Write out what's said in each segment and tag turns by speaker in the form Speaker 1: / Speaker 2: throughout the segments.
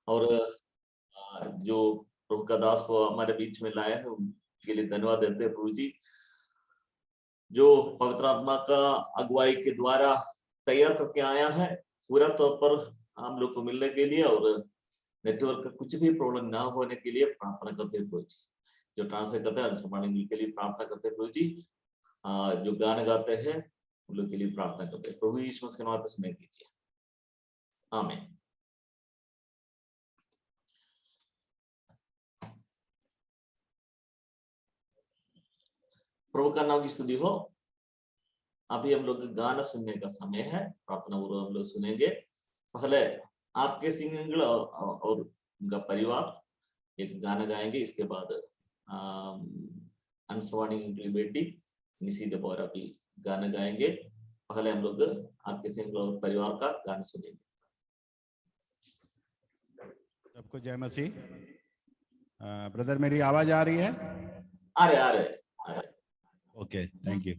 Speaker 1: और जो प्रभु का दास को हमारे बीच में लाए हैं उनके लिए धन्यवाद देते हैं प्रभु जी, जो पवित्र आत्मा का अगुवाई के द्वारा तैयार करके आया है पूरा तौर पर हम लोग को मिलने के लिए, और नेटवर्क का कुछ भी प्रॉब्लम ना होने के लिए प्रार्थना करते हैं प्रभु जी। जो ट्रांसलेट करते हैं अंशुमणि के लिए प्रार्थना करते हैं प्रभु जी, जो गाने गाते हैं उन लोग के लिए प्रार्थना करते हैं। प्रभु यीशु मसीह के नाम से सुने कीजिए, आमीन। प्रभु का नाम की स्तुति हो। अभी हम लोग गाना सुनने का समय है, प्रार्थना पूर्व हम लोग सुनेंगे। पहले आपके सिंगल और उनका परिवार एक गाना गाएंगे, इसके बाद अंशवाणी की बेटी निशी देबोरा भी गाना गाएंगे। पहले हम लोग आपके सिंगल और परिवार का गाना सुनेंगे।
Speaker 2: सबको जय मसीह। ब्रदर मेरी आवाज आ रही है?
Speaker 1: आ रहे।
Speaker 2: Okay, thank you.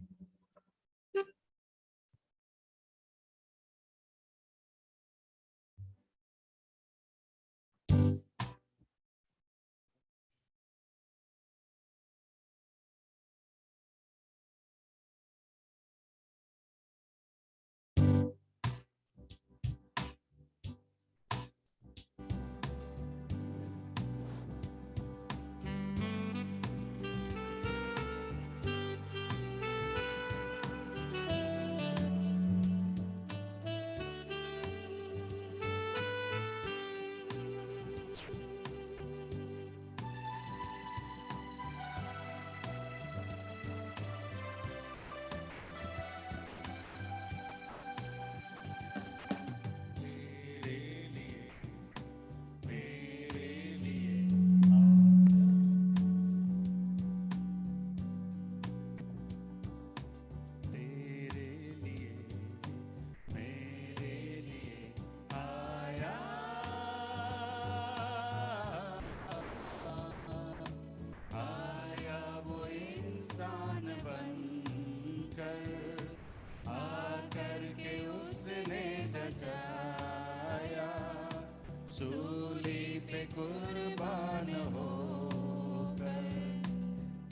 Speaker 3: सूली पे कुर्बान होकर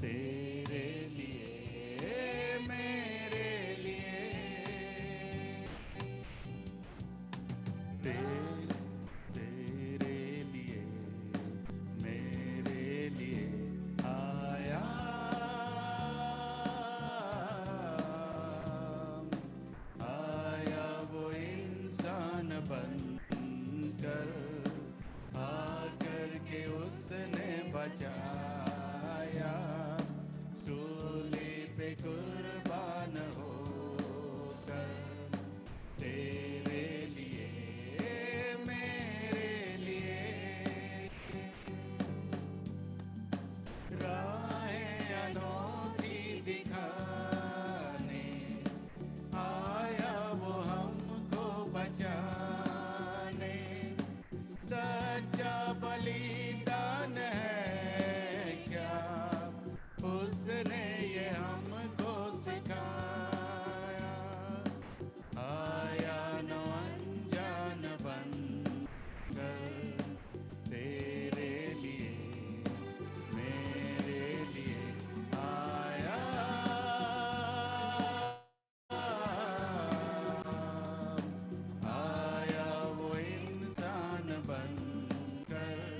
Speaker 3: तेरे लिए मेरे लिए तेरे लिए मेरे लिए आया वो इंसान बनकर के उसने बचाया सूली पे कुर्बान होकर तेरे लिए मेरे लिए राहें अनोखी दिखाने आया वो हमको बचाने। सच्चा बलिदान है क्या उसने ये हमको सिखाया। आया न अनजान बनकर तेरे लिए मेरे लिए आया वो इंसान बनकर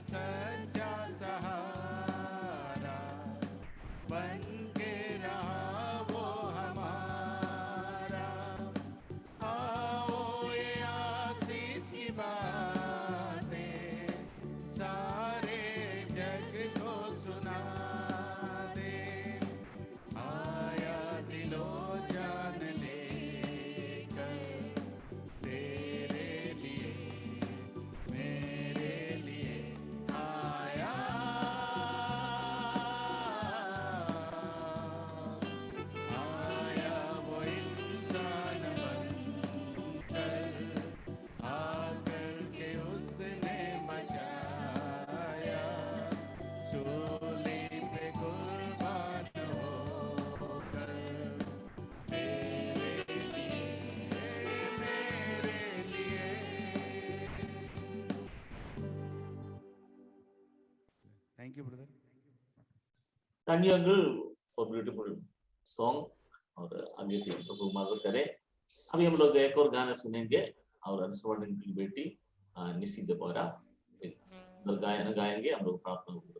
Speaker 3: सच्चा सहारा बन के रहा वो हमारा। आओ ये आशीष की बातें सारे जग को सुना दे। आया दिलो जान लेकर तेरे लिए मेरे लिए आया। आया वो इंसान बनकर आकर के उसने बचाया। सूली पे कुर्बान होकर तेरे लिए मेरे लिए।
Speaker 2: Thank you brother.
Speaker 1: Thank you uncle for beautiful song और आगे भी प्रभु मदद करे। अभी हम लोग एक और गाना सुनेंगे और अंशुमन की बेटी निशी दबोरा गायन गाएंगे। हम लोग प्रार्थना करेंगे।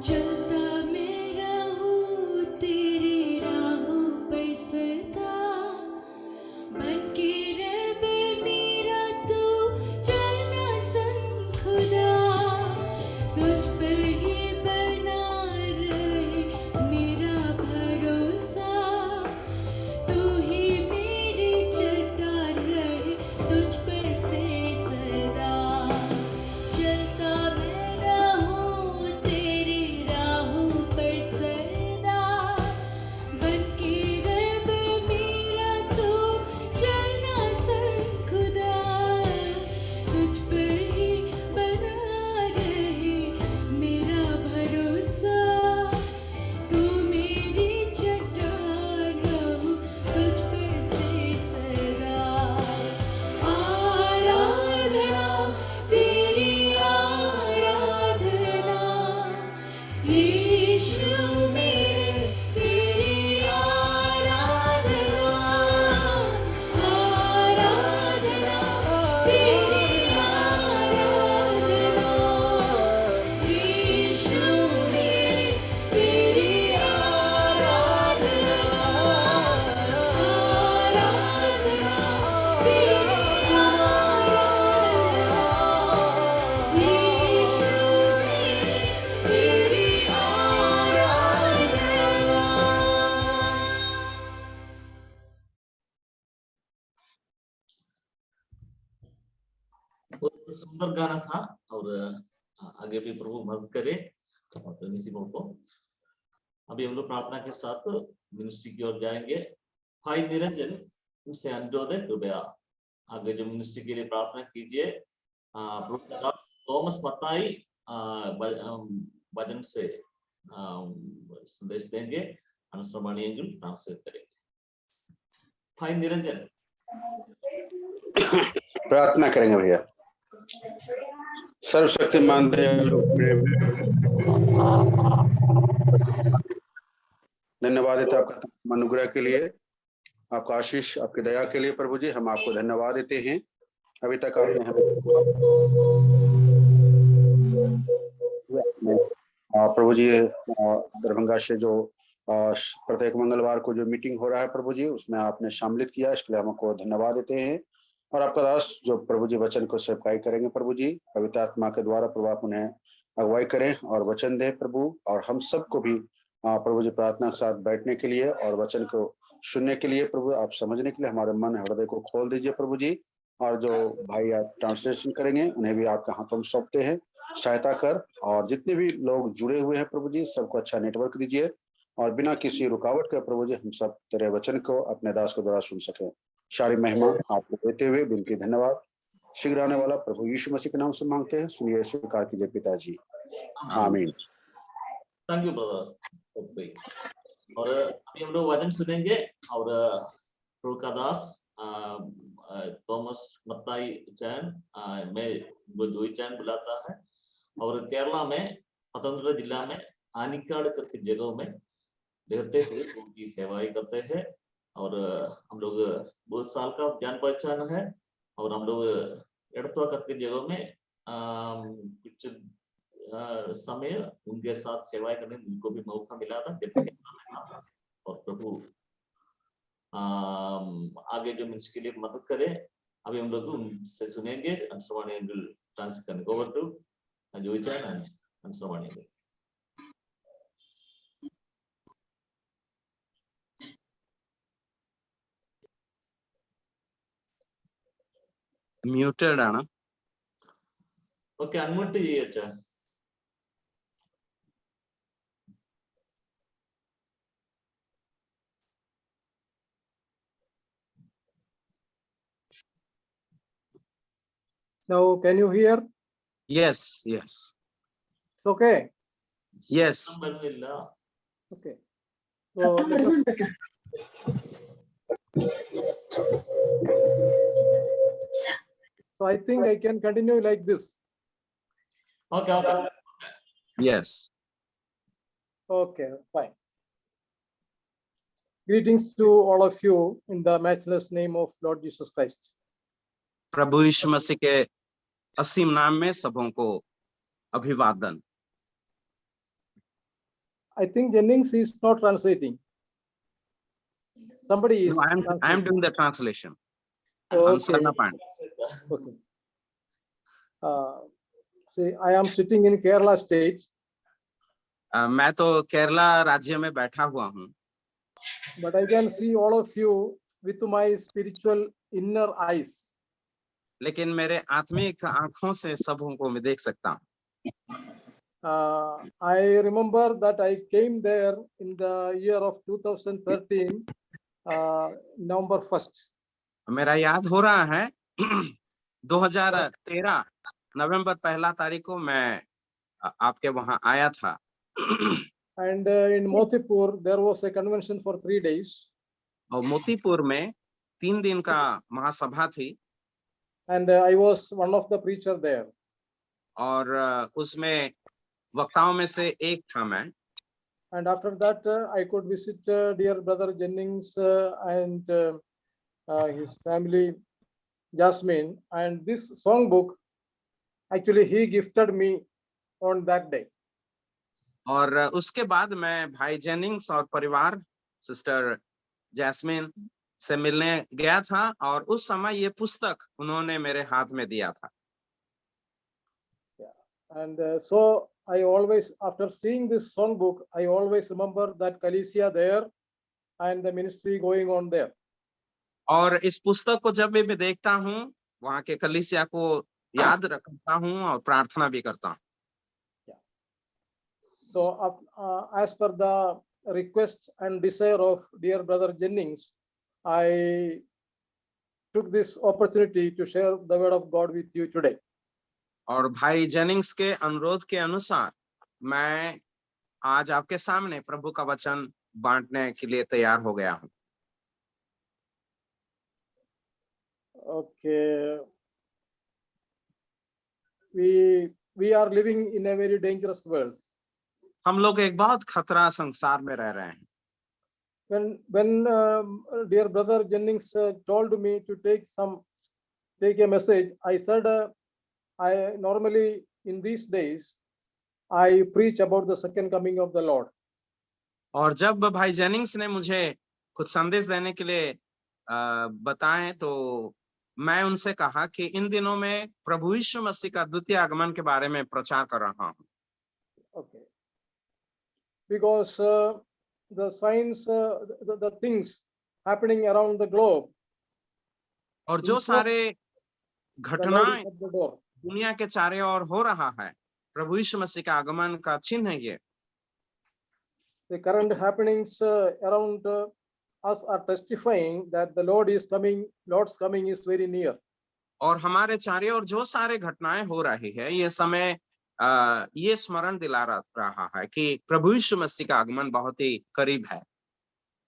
Speaker 4: चलता मैं रहूं तेरी राहों पर सदा, बन के रहबर मेरा तू चलना संग खुदा, तुझ पर ही बना रहे मेरा भरोसा, तू ही मेरी चट्टान रहे तुझ पर से सदा। चलता मैं रहूं तेरी राहों पर सदा, बन के रहबर मेरा तू चलना संग खुदा, तुझ पर ही बना रहे मेरा भरोसा, तू मेरी चट्टान रहूं तुझ पर से सदा। आराधना तेरी आराधना, यीशु मेरे तेरी आराधना, आराधना तेरी आराधना, यीशु मेरे तेरी आराधना, आराधना तेरी आराधना, यीशु मेरे तेरी आराधना।
Speaker 1: बहुत सुंदर गाना था और आगे भी प्रभु मदद करे और नसीबों को। अभी हम लोग प्रार्थना के साथ मिनिस्ट्री की ओर जाएंगे। भाई निरंजन उनसे अनुरोध है, कृपया आगे जो मिनिस्ट्री के लिए प्रार्थना कीजिए। प्रभु का दास थॉमस मत्ताई वचन से संदेश देंगे, अनुश्रमणी एंगल ट्रांसलेट करेंगे। भाई निरंजन।
Speaker 5: प्रार्थना करेंगे भैया। सर्वशक्तिमान दयालु प्रेम धन्यवाद देते आपका अनुग्रह के लिए, आपका आशीष, आपकी दया के लिए प्रभु जी। हम आपको धन्यवाद देते हैं। अभी तक आपने हमें प्रभु जी दरभंगा से जो प्रत्येक मंगलवार को जो मीटिंग हो रहा है प्रभु जी, उसमें आपने शामिलित किया, इसके लिए हमको धन्यवाद देते हैं। और आपका दास जो प्रभु जी वचन को सेवकाई करेंगे प्रभु जी, पवित्र आत्मा के द्वारा प्रभु आप उन्हें अगुवाई करें और वचन दें प्रभु। और हम सबको भी प्रभु जी प्रार्थना के साथ बैठने के लिए और वचन को सुनने के लिए प्रभु, आप समझने के लिए हमारे मन हृदय को खोल दीजिए प्रभु जी। और जो भाई आप ट्रांसलेशन करेंगे उन्हें भी आपके हाथों में सौंपते हैं, सहायता कर। और जितने भी लोग जुड़े हुए हैं प्रभु जी, सबको अच्छा नेटवर्क दीजिए और बिना किसी रुकावट के प्रभु जी हम सब तेरे वचन को अपने दास के द्वारा सुन सकें। सारी महिमा आपको देते हुए बिनती धन्यवाद शीघ्र आने वाला प्रभु यीशु मसीह के नाम से मांगते हैं, सुनिए स्वीकार कीजिए पिताजी, आमीन।
Speaker 1: Thank you brother. और अभी हम लोग वचन सुनेंगे और प्रभु का दास थॉमस मत्ताई चैन में वो जोई चैन बुलाता है और केरला में पतंजलि जिला में आनिकाड़ करके जगहों में रहते हुए उनकी सेवाएं करते हैं। और हम लोग बहुत साल का जान पहचान है और हम लोग एड़तवा करके जगहों में कुछ समय उनके साथ सेवाएं करने मुझको भी मौका मिला था जब केरला में था। और प्रभु आगे जो मिनिस्ट्री के लिए मदद करे। अभी हम लोग उनसे सुनेंगे अनुश्रमणी एंगल ट्रांसलेट करने। Over to Joey Chen and अनुश्रमणी एंगल।
Speaker 6: മ്യൂട്ടഡ് ആണ്.
Speaker 1: ഓക്കെ, അൺമ്യൂട്ട് ചെയ്യച്ചാ.
Speaker 7: Now, can you hear?
Speaker 6: Yes, yes,
Speaker 7: It's okay.
Speaker 6: yes.
Speaker 1: വരുന്നില്ല.
Speaker 7: Okay. So, let us... So I think I can continue like this.
Speaker 1: Okay, okay.
Speaker 6: Yes.
Speaker 7: Okay, fine. Greetings to all of you in the matchless name of Lord Jesus Christ.
Speaker 6: प्रभु यीशु मसीह के असीम नाम में सबों को अभिवादन।
Speaker 7: I think Jennings is not translating. Somebody is
Speaker 6: No, I am
Speaker 7: translating.
Speaker 6: doing the translation.
Speaker 7: Oh,
Speaker 6: I'm
Speaker 7: okay.
Speaker 6: Sarna Pandey.
Speaker 7: Okay. See, I am sitting in Kerala state,
Speaker 6: मैं तो केरला राज्य में बैठा हुआ हूँ,
Speaker 7: but I can see all of you with my spiritual inner eyes.
Speaker 6: लेकिन मेरे आत्मिक आंखों से सबों को मैं देख सकता हूँ.
Speaker 7: I remember that I came there in the year of 2013, November 1st.
Speaker 6: मेरा याद हो रहा है 2013 नवंबर 1 को मैं आपके वहां आया था.
Speaker 7: And in Motipur, there was a convention for 3 days.
Speaker 6: और मोतीपुर में 3 दिन का महासभा थी
Speaker 7: And I was one of the preacher there.
Speaker 6: और उसमें वक्ताओं में से एक था मैं.
Speaker 7: And after that, I could visit dear brother Jennings and his family, Jasmine. And this songbook, actually, he gifted me on that day.
Speaker 6: और उसके बाद मैं भाई जेनिंग्स और परिवार सिस्टर जैस्मिन से मिलने गया था और उस समय ये पुस्तक उन्होंने मेरे हाथ में दिया था.
Speaker 7: And so I always, after seeing this songbook, I always remember that Kalesia there and the ministry going on there.
Speaker 6: और इस पुस्तक को जब भी मैं देखता हूँ वहाँ के कलीसिया को याद रखता हूँ और प्रार्थना भी करता हूँ.
Speaker 7: So as per the request and desire of dear brother Jennings, I took this opportunity to share the word of God with you today.
Speaker 6: और भाई जेनिंग्स के अनुरोध के अनुसार मैं आज आपके सामने प्रभु का वचन बांटने के लिए तैयार हो गया हूँ.
Speaker 7: Okay. We are living in a very dangerous world.
Speaker 6: हम लोग एक बहुत खतरा संसार में रह रहे हैं.
Speaker 7: When dear brother Jennings told me to take a message, I said I normally in these days I preach about the second coming of the Lord.
Speaker 6: और जब भाई जेनिंग्स ने मुझे कुछ संदेश देने के लिए बताएं तो मैं उनसे कहा कि इन दिनों में प्रभु यीशु मसीह का द्वितीय आगमन के बारे में प्रचार कर रहा हूँ.
Speaker 7: Okay. Because the signs, the things happening around the globe,
Speaker 6: और जो सारे
Speaker 7: the Lord
Speaker 6: घटनाएं
Speaker 7: is at the door.
Speaker 6: दुनिया के चारों ओर हो रहा है, प्रभु यीशु मसीह का आगमन का चिन्ह है ये.
Speaker 7: The current happenings around us are testifying that the Lord is coming. Lord's coming is very near.
Speaker 6: और हमारे चारों ओर जो सारे घटनाएं हो रही है ये समय ये स्मरण दिला रहा है कि प्रभु यीशु मसीह का आगमन बहुत ही करीब है.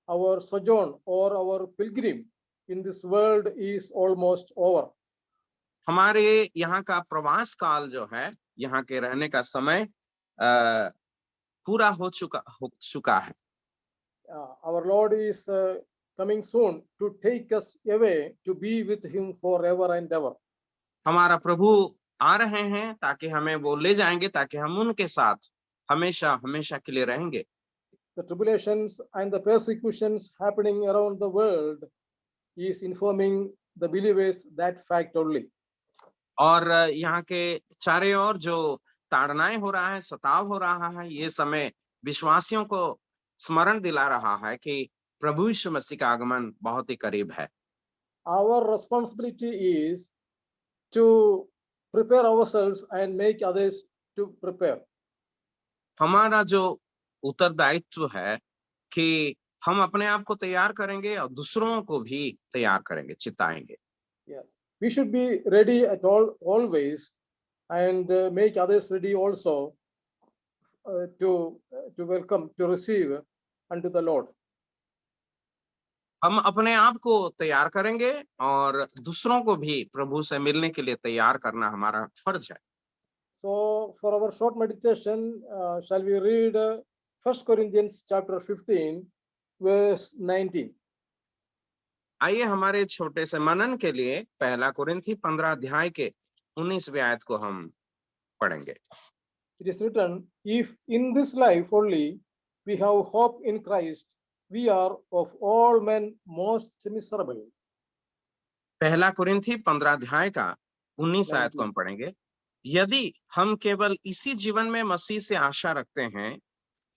Speaker 7: Our sojourn or our pilgrim in this world is almost over.
Speaker 6: हमारे यहाँ का प्रवास काल जो है, यहाँ के रहने का समय पूरा हो चुका है.
Speaker 7: Our Lord is coming soon to take us away to be with him forever and ever.
Speaker 6: हमारा प्रभु आ रहे हैं ताकि हमें वो ले जाएंगे ताकि हम उनके साथ हमेशा हमेशा के लिए रहेंगे.
Speaker 7: The tribulations and the persecutions happening around the world is informing the believers that fact only.
Speaker 6: और यहाँ के चारों ओर जो ताड़नाएं हो रहा है, सताव हो रहा है, ये समय विश्वासियों को स्मरण दिला रहा है कि प्रभु यीशु मसीह का आगमन बहुत ही करीब है.
Speaker 7: Our responsibility is to prepare ourselves and make others to prepare.
Speaker 6: हमारा जो उत्तरदायित्व है कि हम अपने आप को तैयार करेंगे और दूसरों को भी तैयार करेंगे, चिताएंगे.
Speaker 7: Yes, we should be ready at always and make others ready also to welcome, to receive unto the Lord.
Speaker 6: हम अपने आप को तैयार करेंगे और दूसरों को भी प्रभु से मिलने के लिए तैयार करना हमारा फर्ज है.
Speaker 7: So for our short meditation, shall we read 1 Corinthians chapter 15 verse 19.
Speaker 6: आइए हमारे छोटे से मनन के लिए पहला कुरिन्थी 15 अध्याय के 19वें आयत को हम पढ़ेंगे.
Speaker 7: It is written, if in this life only we have hope in Christ, we are of all men most miserable.
Speaker 6: पहला कुरिन्थी 15 अध्याय का 19 आयत को हम
Speaker 7: 19.
Speaker 6: पढ़ेंगे। यदि हम केवल इसी जीवन में मसीह से आशा रखते हैं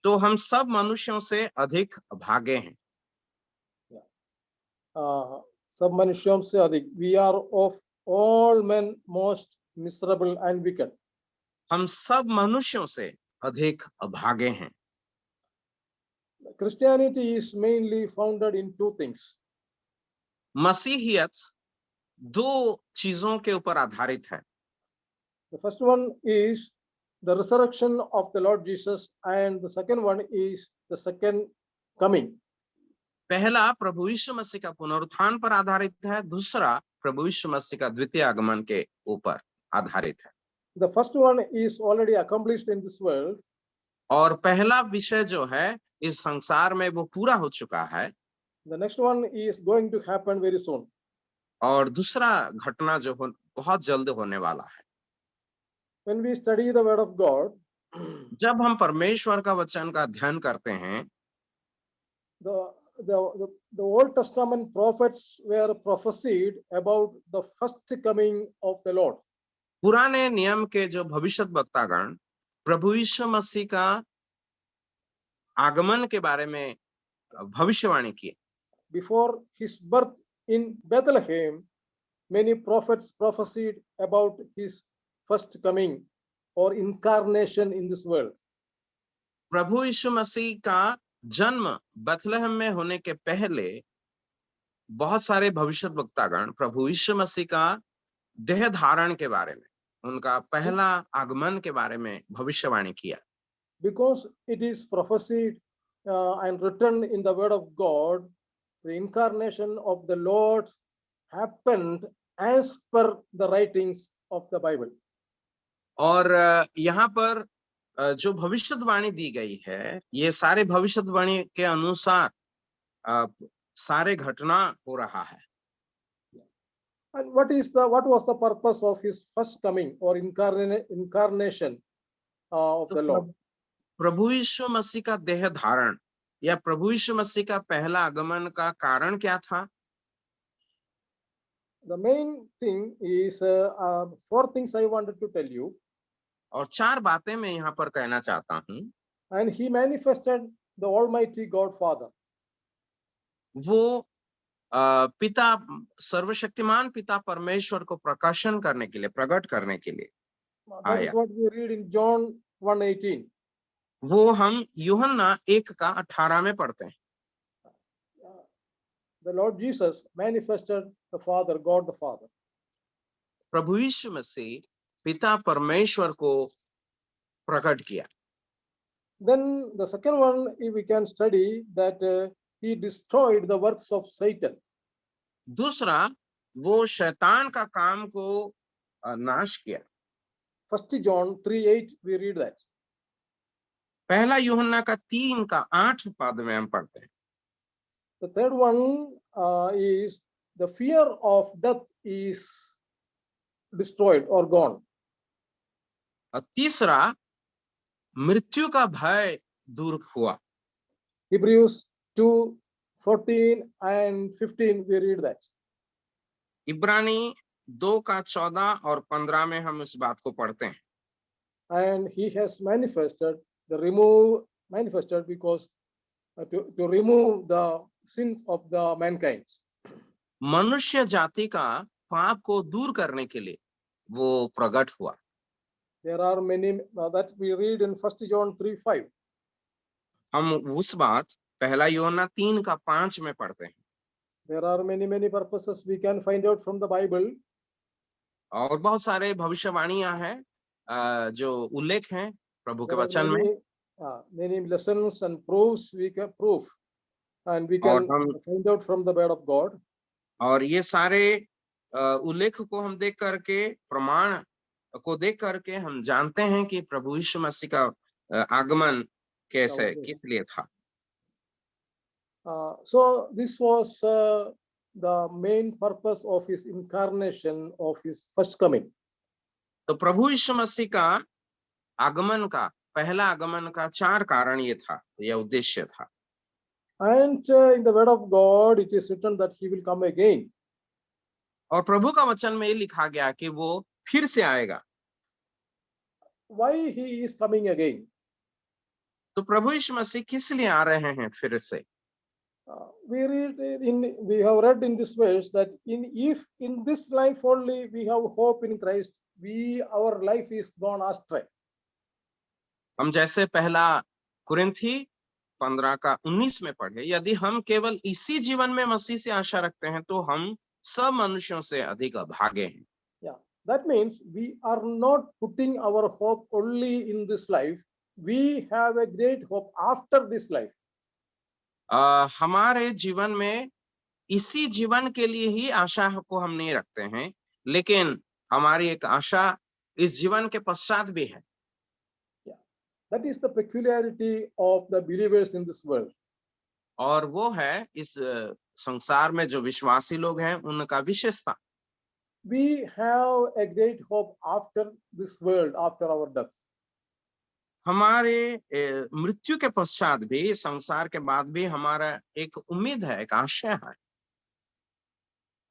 Speaker 6: तो हम सब मनुष्यों से अधिक भागे हैं।
Speaker 7: सब मनुष्यों से अधिक, we are of all men most miserable and wicked.
Speaker 6: हम सब मनुष्यों से अधिक भागे हैं।
Speaker 7: Christianity is mainly founded in two things.
Speaker 6: मसीहियत दो चीजों के ऊपर आधारित है।
Speaker 7: The first one is the resurrection of the Lord Jesus, and the second one is the second coming.
Speaker 6: पहला प्रभु यीशु मसीह का पुनरुत्थान पर आधारित है, दूसरा प्रभु यीशु मसीह का द्वितीय आगमन के ऊपर आधारित है।
Speaker 7: The first one is already accomplished in this world,
Speaker 6: और पहला विषय जो है इस संसार में वो पूरा हो चुका है,
Speaker 7: the next one is going to happen very soon.
Speaker 6: और दूसरा घटना जो बहुत जल्द होने वाला है।
Speaker 7: When we study the word of God,
Speaker 6: जब हम परमेश्वर का वचन का अध्ययन करते हैं,
Speaker 7: the Old Testament prophets were prophesied about the first coming of the Lord.
Speaker 6: पुराने नियम के जो भविष्यद्वक्तागण प्रभु यीशु मसीह का आगमन के बारे में भविष्यवाणी की।
Speaker 7: Before his birth in Bethlehem, many prophets prophesied about his first coming or incarnation in this world.
Speaker 6: प्रभु यीशु मसीह का जन्म बथलेहम में होने के पहले बहुत सारे भविष्यद्वक्तागण प्रभु यीशु मसीह का देह धारण के बारे में, उनका पहला आगमन के बारे में भविष्यवाणी किया।
Speaker 7: Because it is prophesied and written in the word of God, the incarnation of the Lord happened as per the writings of the Bible.
Speaker 6: और यहाँ पर जो भविष्यवाणी दी गई है, ये सारे भविष्यवाणी के अनुसार सारे घटना हो रहा है।
Speaker 7: And what was the purpose of his first coming or incarnation of the Lord?
Speaker 6: प्रभु यीशु मसीह का देह धारण या प्रभु यीशु मसीह का पहला आगमन का कारण क्या था?
Speaker 7: The main thing is four things I wanted to tell you.
Speaker 6: और चार बातें मैं यहाँ पर कहना चाहता हूँ।
Speaker 7: And he manifested the Almighty God Father.
Speaker 6: वो पिता सर्वशक्तिमान पिता परमेश्वर को प्रकाशन करने के लिए, प्रकट करने के लिए
Speaker 7: That is what we read in John 1:18.
Speaker 6: वो हम यूहन्ना 1:18 में पढ़ते हैं।
Speaker 7: The Lord Jesus manifested the Father, God the Father.
Speaker 6: प्रभु यीशु मसीह पिता परमेश्वर को प्रकट किया।
Speaker 7: Then the second one, if we can study that he destroyed the works of Satan.
Speaker 6: दूसरा, वो शैतान का काम को नाश किया।
Speaker 7: 1 John 3:8 we read that.
Speaker 6: पहला यूहन्ना का 3:8 पद में हम पढ़ते हैं।
Speaker 7: The third one is the fear of death is destroyed or gone.
Speaker 6: और तीसरा, मृत्यु का भय दूर हुआ।
Speaker 7: Hebrews 2:14 and 15 we read that.
Speaker 6: इब्रानी 2:14 और 15 में हम इस बात को पढ़ते हैं।
Speaker 7: And he has manifested because to remove the sins of the mankind.
Speaker 6: मनुष्य जाति का पाप को दूर करने के लिए वो प्रकट हुआ।
Speaker 7: There are many that we read in 1 John 3:5.
Speaker 6: हम उस बात पहला यूहन्ना 3:5 में पढ़ते हैं।
Speaker 7: There are many purposes we can find out from the Bible.
Speaker 6: और बहुत सारे भविष्यवाणियां हैं जो उल्लेख हैं प्रभु के
Speaker 7: There are
Speaker 6: वचन में।
Speaker 7: many lessons and proofs we can find out from the word of God.
Speaker 6: और ये सारे उल्लेख को हम देख करके, प्रमाण को देख करके हम जानते हैं कि प्रभु यीशु मसीह का आगमन कैसे, किस लिए था।
Speaker 7: So this was the main purpose of his incarnation, of his first coming.
Speaker 6: तो प्रभु यीशु मसीह का आगमन का पहला आगमन का 4 कारण ये था, यह उद्देश्य था।
Speaker 7: And in the word of God, it is written that he will come again.
Speaker 6: और प्रभु का वचन में ये लिखा गया कि वो फिर से आएगा।
Speaker 7: Why he is coming again?
Speaker 6: तो प्रभु यीशु मसीह किस लिए आ रहे हैं फिर से?
Speaker 7: We have read in this verse that if in this life only we have hope in Christ, our life is gone astray.
Speaker 6: हम जैसे पहला कुरिन्थी 15 का 19 में पढ़े, यदि हम केवल इसी जीवन में मसीह से आशा रखते हैं तो हम सब मनुष्यों से अधिक अभागे हैं।
Speaker 7: Yeah, that means we are not putting our hope only in this life. We have a great hope after this life.
Speaker 6: हमारे जीवन में इसी जीवन के लिए ही आशा को हम नहीं रखते हैं, लेकिन हमारी एक आशा इस जीवन के पश्चात भी है।
Speaker 7: That is the peculiarity of the believers in this world.
Speaker 6: और वो है इस संसार में जो विश्वासी लोग हैं उनका विशेषता।
Speaker 7: We have a great hope after this world, after our death.
Speaker 6: हमारे मृत्यु के पश्चात भी, संसार के बाद भी हमारा एक उम्मीद है, एक आशा है।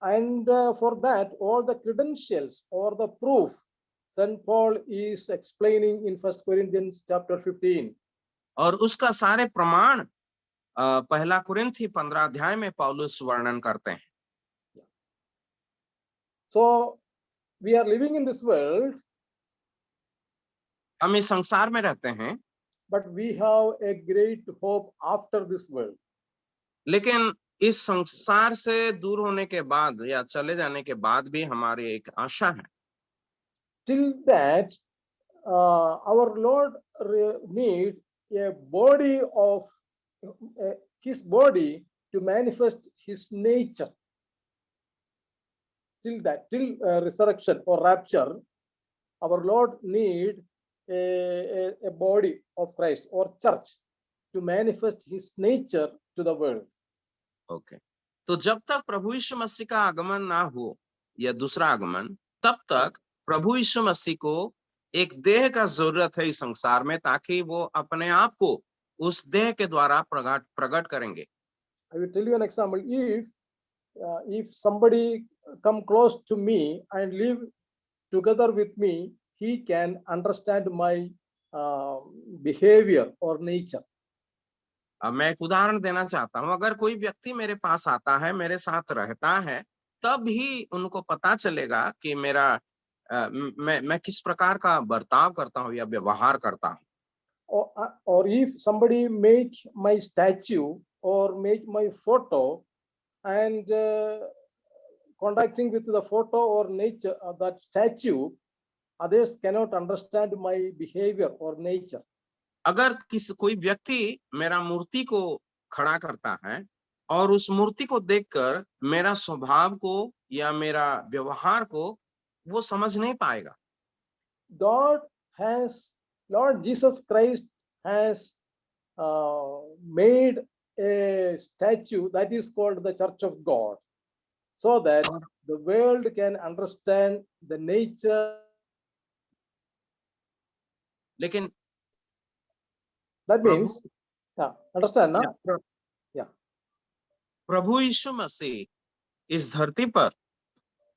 Speaker 7: And for that, all the credentials or the proof, St. Paul is explaining in 1 Corinthians chapter 15.
Speaker 6: और उसका सारे प्रमाण पहला कुरिन्थी 15 अध्याय में पौलुस वर्णन करते हैं।
Speaker 7: So we are living in this world,
Speaker 6: हम इस संसार में रहते हैं,
Speaker 7: but we have a great hope after this world.
Speaker 6: लेकिन इस संसार से दूर होने के बाद या चले जाने के बाद भी हमारी एक आशा है।
Speaker 7: Till that, our Lord need a body of his body to manifest his nature. Till that, till resurrection or rapture, our Lord need a body of Christ or church to manifest his nature to the world.
Speaker 6: Okay, तो जब तक प्रभु यीशु मसीह का आगमन ना हो या दूसरा आगमन, तब तक प्रभु यीशु मसीह को एक देह का जरूरत है इस संसार में, ताकि वो अपने आप को उस देह के द्वारा प्रकट करेंगे।
Speaker 7: I will tell you an example. If somebody come close to me and live together with me, he can understand my behavior or nature.
Speaker 6: अब मैं एक उदाहरण देना चाहता हूं। अगर कोई व्यक्ति मेरे पास आता है, मेरे साथ रहता है, तब ही उनको पता चलेगा कि मैं किस प्रकार का बर्ताव करता हूं या व्यवहार करता हूं।
Speaker 7: Or if somebody make my statue or make my photo and contacting with the photo or nature that statue, others cannot understand my behavior or nature.
Speaker 6: अगर कोई व्यक्ति मेरा मूर्ति को खड़ा करता है और उस मूर्ति को देखकर मेरा स्वभाव को या मेरा व्यवहार को वो समझ नहीं पाएगा।
Speaker 7: Lord Jesus Christ has made a statue that is called the Church of God, so that the world can understand the nature.
Speaker 6: लेकिन
Speaker 7: that means, understand ना? Yeah.
Speaker 6: प्रभु यीशु मसीह इस धरती पर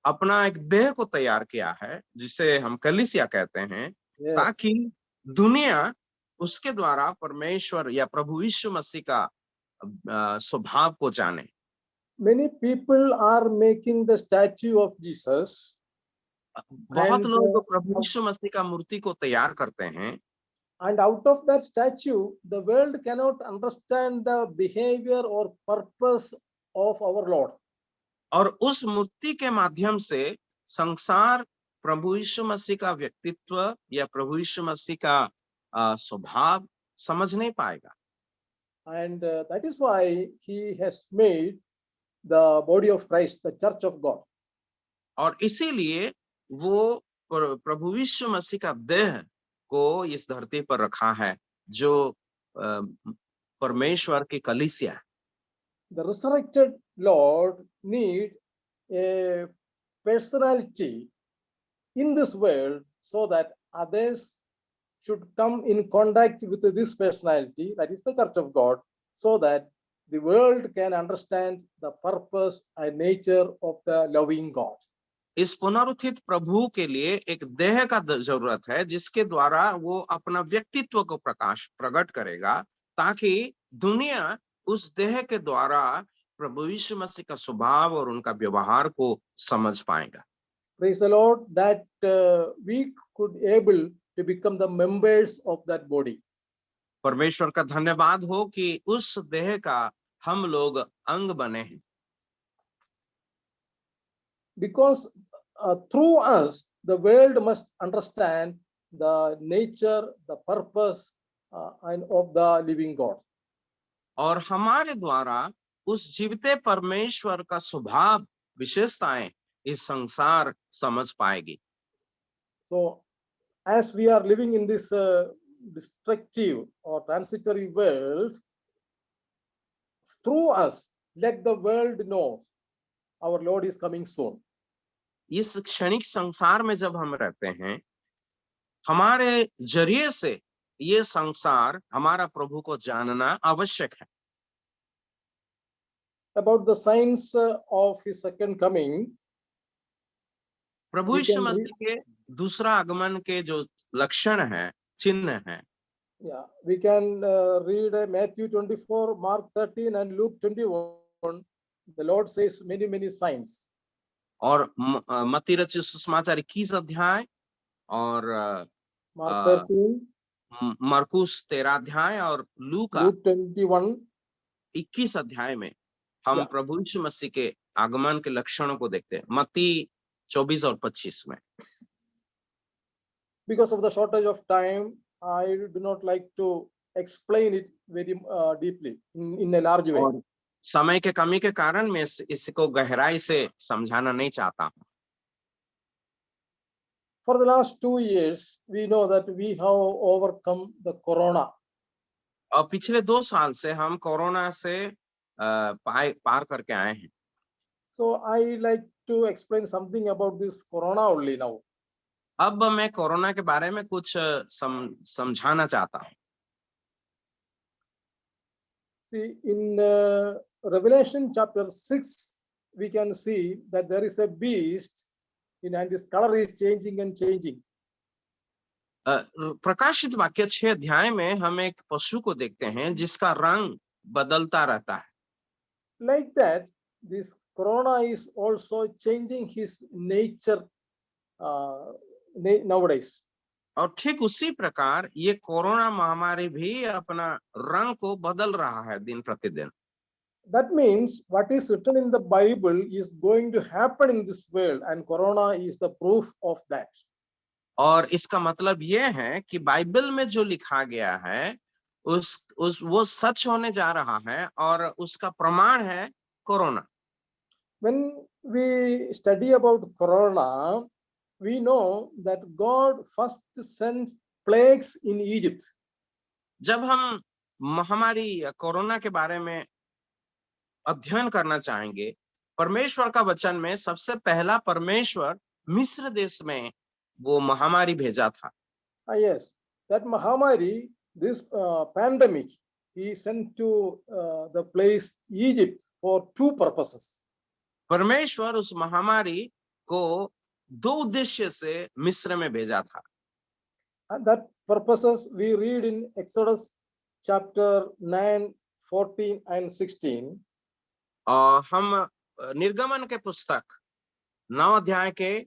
Speaker 6: अपना एक देह को तैयार किया है, जिसे हम कलीसिया कहते हैं, ताकि दुनिया उसके द्वारा परमेश्वर या प्रभु यीशु मसीह का स्वभाव को जाने।
Speaker 7: Many people are making the statue of Jesus.
Speaker 6: बहुत लोग प्रभु यीशु मसीह का मूर्ति को तैयार करते हैं।
Speaker 7: And out of that statue, the world cannot understand the behavior or purpose of our Lord.
Speaker 6: और उस मूर्ति के माध्यम से संसार प्रभु यीशु मसीह का व्यक्तित्व या प्रभु यीशु मसीह का स्वभाव समझ नहीं पाएगा।
Speaker 7: And that is why he has made the body of Christ, the Church of God.
Speaker 6: और इसीलिए वो प्रभु यीशु मसीह का देह को इस धरती पर रखा है, जो परमेश्वर की कलीसिया।
Speaker 7: The resurrected Lord need a personality in this world so that others should come in contact with this personality, that is the Church of God, so that the world can understand the purpose and nature of the loving God.
Speaker 6: इस पुनरुत्थित प्रभु के लिए एक देह का जरूरत है जिसके द्वारा वो अपना व्यक्तित्व को प्रकट करेगा, ताकि दुनिया उस देह के द्वारा प्रभु यीशु मसीह का स्वभाव और उनका व्यवहार को समझ पाएगा।
Speaker 7: Praise the Lord that we could able to become the members of that body.
Speaker 6: परमेश्वर का धन्यवाद हो कि उस देह का हम लोग अंग बने हैं।
Speaker 7: Because through us, the world must understand the nature, the purpose, and of the living God.
Speaker 6: और हमारे द्वारा उस जीविते परमेश्वर का स्वभाव, विशेषताएं इस संसार समझ पाएगी।
Speaker 7: So, as we are living in this destructive or transitory world, through us, let the world know our Lord is coming soon.
Speaker 6: इस क्षणिक संसार में जब हम रहते हैं, हमारे जरिए से ये संसार हमारा प्रभु को जानना आवश्यक है।
Speaker 7: About the signs of his second coming,
Speaker 6: Prabhu
Speaker 7: we
Speaker 6: Yeshu
Speaker 7: can read,
Speaker 6: मसीह के दूसरा आगमन के जो लक्षण हैं, चिन्ह हैं,
Speaker 7: yeah, we can read Matthew 24, Mark 13, and Luke 21. The Lord says many signs.
Speaker 6: और मत्ती रचित सुसमाचार 21 अध्याय और
Speaker 7: Mark 13,
Speaker 6: मरकुस 13 अध्याय और लूका
Speaker 7: Luke 21.
Speaker 6: 21 अध्याय में हम
Speaker 7: Yeah.
Speaker 6: प्रभु यीशु मसीह के आगमन के लक्षणों को देखते हैं। मत्ती 24 और 25 में।
Speaker 7: Because of the shortage of time, I do not like to explain it very deeply in a large way.
Speaker 6: और समय के कमी के कारण मैं इसको गहराई से समझाना नहीं चाहता हूँ।
Speaker 7: For the last 2 years, we know that we have overcome the corona.
Speaker 6: और पिछले 2 साल से हम कोरोना से पार करके आए हैं।
Speaker 7: So I like to explain something about this corona only now.
Speaker 6: अब मैं कोरोना के बारे में कुछ समझाना चाहता हूँ।
Speaker 7: See, in Revelation chapter 6, we can see that there is a beast, and his color is changing and changing.
Speaker 6: प्रकाशित वाक्य 6 अध्याय में हम एक पशु को देखते हैं जिसका रंग बदलता रहता है।
Speaker 7: Like that, this corona is also changing his nature nowadays.
Speaker 6: और ठीक उसी प्रकार ये कोरोना महामारी भी अपना रंग को बदल रहा है दिन प्रतिदिन।
Speaker 7: That means what is written in the Bible is going to happen in this world, and corona is the proof of that.
Speaker 6: और इसका मतलब ये है कि बाइबल में जो लिखा गया है वो सच होने जा रहा है और उसका प्रमाण है corona.
Speaker 7: When we study about corona, we know that God first sent plagues in Egypt.
Speaker 6: जब हम महामारी कोरोना के बारे में अध्ययन करना चाहेंगे, परमेश्वर का वचन में सबसे पहला परमेश्वर मिस्र देश में वो महामारी भेजा था।
Speaker 7: Yes, that Mahamari, this pandemic, he sent to the place Egypt for 2 purposes.
Speaker 6: परमेश्वर उस महामारी को 2 उद्देश्य से मिस्र में भेजा था।
Speaker 7: And that purposes we read in Exodus chapter 9, 14 and 16.
Speaker 6: और हम निर्गमन के पुस्तक 9 अध्याय के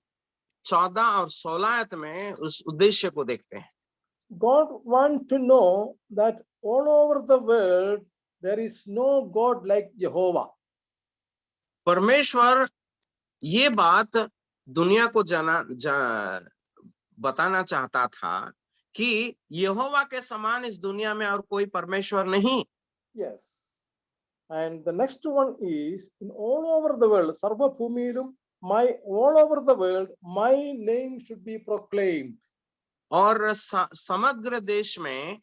Speaker 6: 14 और 16 आयत में उस उद्देश्य को देखते हैं।
Speaker 7: God wants to know that all over the world there is no God like Jehovah.
Speaker 6: परमेश्वर ये बात दुनिया को बताना चाहता था कि यहोवा के समान इस दुनिया में और कोई परमेश्वर नहीं।
Speaker 7: Yes. And the next one is in all over the world, Sarva Bhumilum, all over the world, my name should be proclaimed.
Speaker 6: और समग्र देश में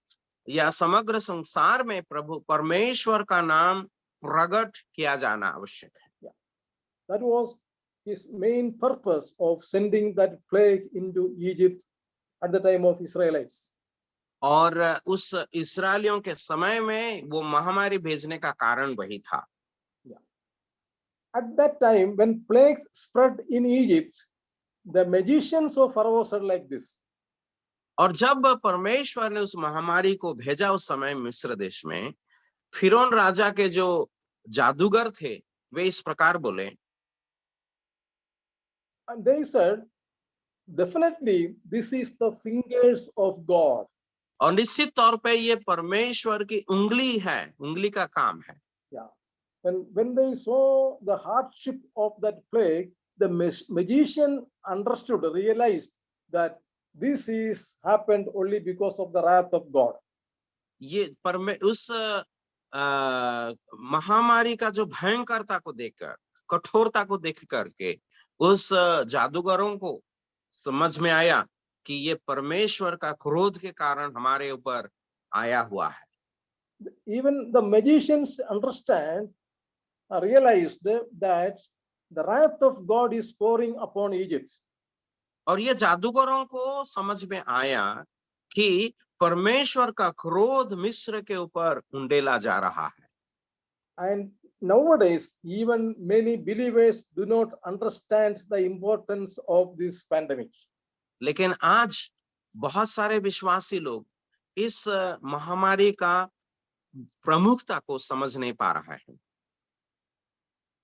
Speaker 6: या समग्र संसार में प्रभु परमेश्वर का नाम प्रकट किया जाना आवश्यक है।
Speaker 7: That was his main purpose of sending that plague into Egypt at the time of Israelites.
Speaker 6: और उस इस्राएलियों के समय में वो महामारी भेजने का कारण वही था।
Speaker 7: At that time, when plagues spread in Egypt, the magicians of Pharaoh said like this.
Speaker 6: और जब परमेश्वर ने उस महामारी को भेजा उस समय मिस्र देश में, फिरौन राजा के जो जादूगर थे वे इस प्रकार बोले,
Speaker 7: And they said, definitely, this is the fingers of God.
Speaker 6: और निश्चित तौर पे ये परमेश्वर की उंगली है, उंगली का काम है।
Speaker 7: Yeah. When they saw the hardship of that plague, the magician understood, realized that this is happened only because of the wrath of God.
Speaker 6: ये उस महामारी का जो भयंकरता को देखकर, कठोरता को देख करके उस जादूगरों को समझ में आया कि ये परमेश्वर का क्रोध के कारण हमारे ऊपर आया हुआ है।
Speaker 7: Even the magicians realized that the wrath of God is pouring upon Egypt.
Speaker 6: और ये जादूगरों को समझ में आया कि परमेश्वर का क्रोध मिस्र के ऊपर उंडेला जा रहा है।
Speaker 7: And nowadays, even many believers do not understand the importance of this pandemic.
Speaker 6: लेकिन आज बहुत सारे विश्वासी लोग इस महामारी का प्रमुखता को समझ नहीं पा रहा है।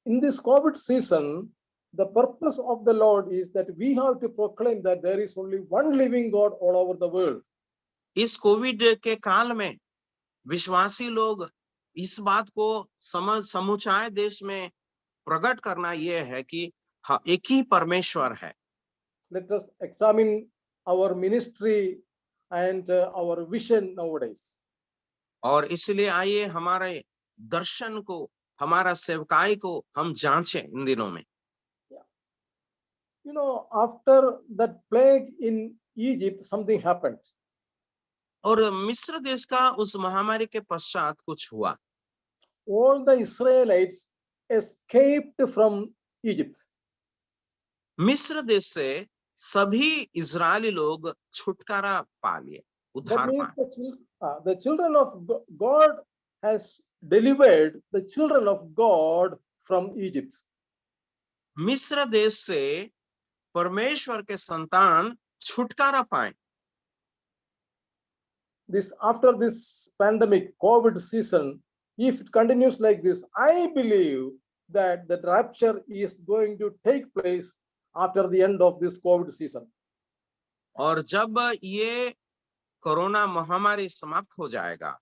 Speaker 7: In this COVID season, the purpose of the Lord is that we have to proclaim that there is only one living God all over the world.
Speaker 6: इस कोविड के काल में विश्वासी लोग इस बात को समूचाए देश में प्रकट करना यह है कि हाँ, एक ही परमेश्वर है।
Speaker 7: Let us examine our ministry and our vision nowadays.
Speaker 6: और इसलिए आइए हमारे दर्शन को, हमारा सेवकाई को हम जांचें इन दिनों में।
Speaker 7: You know, after that plague in Egypt, something happened.
Speaker 6: और मिस्र देश का उस महामारी के पश्चात कुछ हुआ।
Speaker 7: All the Israelites escaped from Egypt.
Speaker 6: मिस्र देश से सभी इजरायली लोग छुटकारा पा लिए,
Speaker 7: That
Speaker 6: उद्धार
Speaker 7: means
Speaker 6: पाए।
Speaker 7: the children of God has delivered the children of God from Egypt.
Speaker 6: मिस्र देश से परमेश्वर के संतान छुटकारा पाए।
Speaker 7: After this pandemic COVID season, if it continues like this, I believe that the rapture is going to take place after the end of this COVID season.
Speaker 6: और जब ये कोरोना महामारी समाप्त हो जाएगा,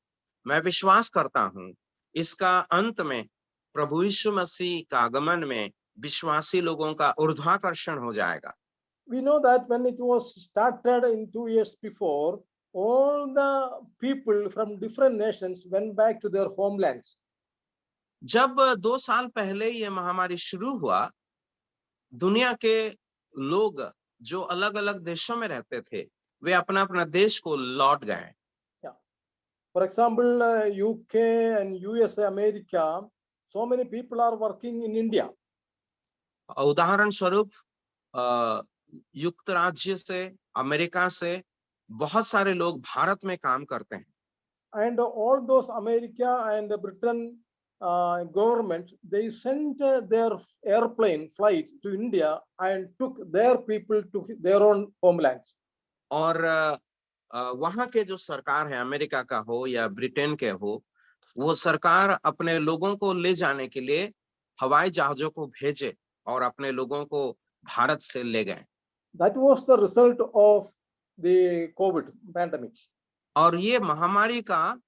Speaker 6: मैं विश्वास करता हूं इसका अंत में प्रभु यीशु मसीह का आगमन में विश्वासी लोगों का ऊर्ध्वाकर्षण हो जाएगा।
Speaker 7: We know that when it was started in 2 years before, all the people from different nations went back to their homelands.
Speaker 6: जब 2 साल पहले ये महामारी शुरू हुआ, दुनिया के लोग जो अलग-अलग देशों में रहते थे, वे अपना-अपना देश को लौट गए।
Speaker 7: For example, UK and USA, America, so many people are working in India.
Speaker 6: उदाहरण स्वरूप युक्त राज्य से, अमेरिका से बहुत सारे लोग भारत में काम करते हैं।
Speaker 7: And all those America and Britain government, they sent their airplane flight to India and took their people to their own homelands.
Speaker 6: और वहां के जो सरकार है, अमेरिका का हो या ब्रिटेन के हो, वो सरकार अपने लोगों को ले जाने के लिए हवाई जहाजों को भेजे और अपने लोगों को भारत से ले गए।
Speaker 7: That was the result of the COVID pandemic.
Speaker 6: और ये महामारी का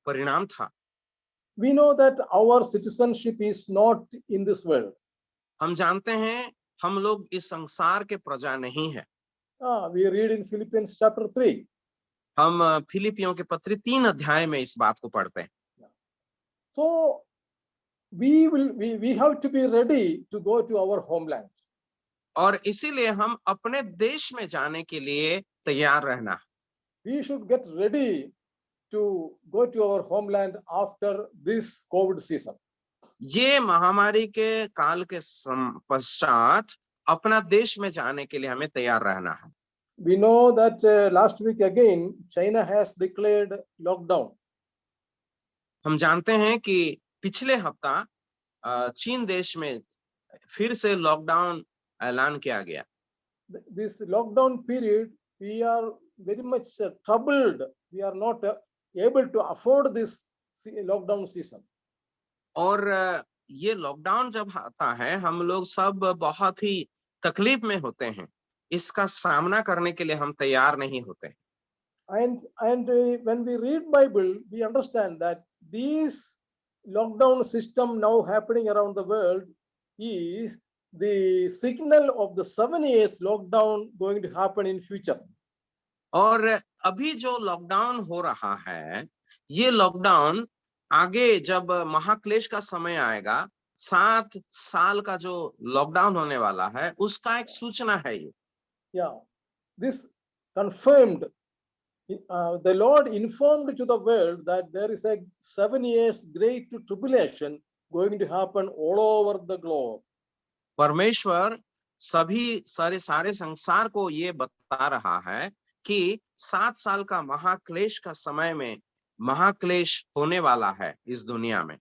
Speaker 6: परिणाम था।
Speaker 7: We know that our citizenship is not in this world.
Speaker 6: हम जानते हैं हम लोग इस संसार के प्रजा नहीं है।
Speaker 7: We read in Philippians chapter 3.
Speaker 6: हम फिलिपियों के पत्र 3 अध्याय में इस बात को पढ़ते हैं।
Speaker 7: So we have to be ready to go to our homeland.
Speaker 6: और इसीलिए हम अपने देश में जाने के लिए तैयार रहना है।
Speaker 7: We should get ready to go to our homeland after this COVID season.
Speaker 6: ये महामारी के काल के पश्चात अपना देश में जाने के लिए हमें तैयार रहना है।
Speaker 7: we know that last week again, China has declared lockdown.
Speaker 6: हम जानते हैं कि पिछले हफ्ता चीन देश में फिर से लॉकडाउन ऐलान किया गया।
Speaker 7: This lockdown period, we are very much troubled. We are not able to afford this lockdown season.
Speaker 6: और ये लॉकडाउन जब आता है हम लोग सब बहुत ही तकलीफ में होते हैं, इसका सामना करने के लिए हम तैयार नहीं होते।
Speaker 7: And when we read Bible, we understand that this lockdown system now happening around the world is the signal of the 7 years lockdown going to happen in future.
Speaker 6: और अभी जो लॉकडाउन हो रहा है, ये लॉकडाउन आगे जब महाक्लेश का समय आएगा, 7 साल का जो लॉकडाउन होने वाला है, उसका एक सूचना है ये।
Speaker 7: Yeah, this confirmed. The Lord informed to the world that there is a 7 years great tribulation going to happen all over the globe.
Speaker 6: परमेश्वर सभी सारे संसार को ये बता रहा है कि 7 साल का महाक्लेश का समय में महाक्लेश होने वाला है इस दुनिया में।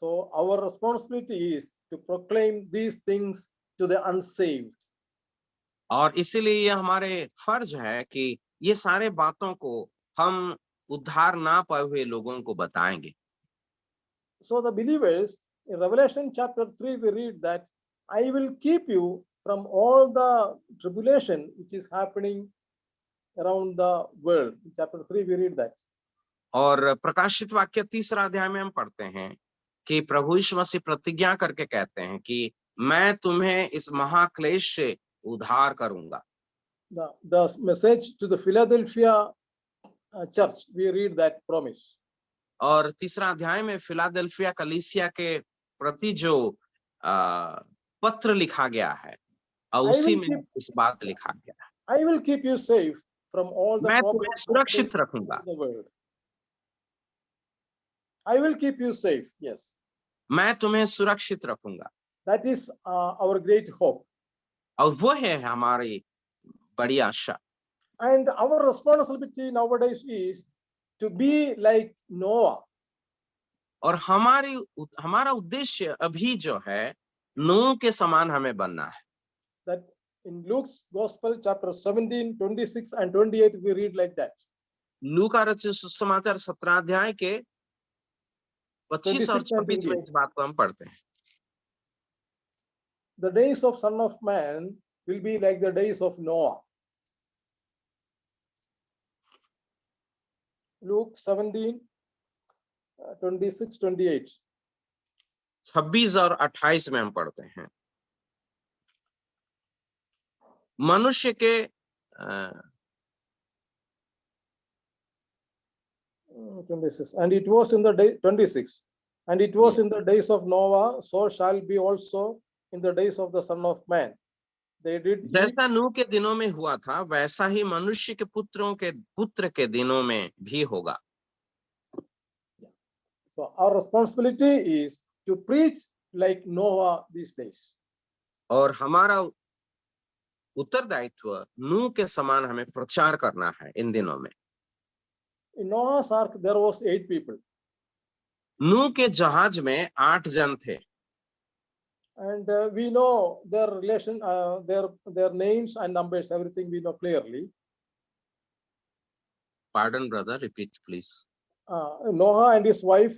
Speaker 7: So our responsibility is to proclaim these things to the unsaved.
Speaker 6: और इसीलिए ये हमारे फर्ज है कि ये सारे बातों को हम उद्धार ना पाए हुए लोगों को बताएंगे।
Speaker 7: So the believers in Revelation chapter 3 we read that I will keep you from all the tribulation which is happening around the world. In chapter 3 we read that.
Speaker 6: और प्रकाशित वाक्य 3 अध्याय में हम पढ़ते हैं कि प्रभु यीशु मसीह प्रतिज्ञा करके कहते हैं कि मैं तुम्हें इस महाक्लेश से उद्धार करूंगा।
Speaker 7: The message to the Philadelphia church we read that promise.
Speaker 6: और 3 अध्याय में फिलाडेल्फिया कलीसिया के प्रति जो पत्र लिखा गया है और उसी में इस बात लिखा गया है,
Speaker 7: I will keep you safe from all the
Speaker 6: मैं तुम्हें
Speaker 7: problems
Speaker 6: सुरक्षित रखूंगा।
Speaker 7: of the world. I will keep you safe. Yes,
Speaker 6: मैं तुम्हें सुरक्षित रखूंगा।
Speaker 7: that is our great hope.
Speaker 6: और वो है हमारी बड़ी आशा।
Speaker 7: And our responsibility nowadays is to be like Noah.
Speaker 6: और हमारा उद्देश्य अभी जो है नूह के समान हमें बनना है।
Speaker 7: That in Luke's Gospel chapter 17, 26 and 28 we read like that.
Speaker 6: लू का रचित सुसमाचार 17 अध्याय के 25 और 26 में इस बात को हम पढ़ते हैं।
Speaker 7: The days of Son of Man will be like the days of Noah. Luke 17, 26, 28.
Speaker 6: 26 और 28 में हम पढ़ते हैं, मनुष्य के
Speaker 7: 26. And it was in the day 26. And it was in the days of Noah, so shall be also in the days of the Son of Man. They did eat,
Speaker 6: जैसा नूह के दिनों में हुआ था वैसा ही मनुष्य के पुत्र के दिनों में भी होगा।
Speaker 7: so our responsibility is to preach like Noah these days.
Speaker 6: और हमारा उत्तरदायित्व नूह के समान हमें प्रचार करना है इन दिनों में।
Speaker 7: In Noah's ark there was 8 people.
Speaker 6: नूह के जहाज में 8 जन थे।
Speaker 7: And we know their relation, their names and numbers, everything we know clearly.
Speaker 6: Pardon brother, repeat please.
Speaker 7: Noah and his wife,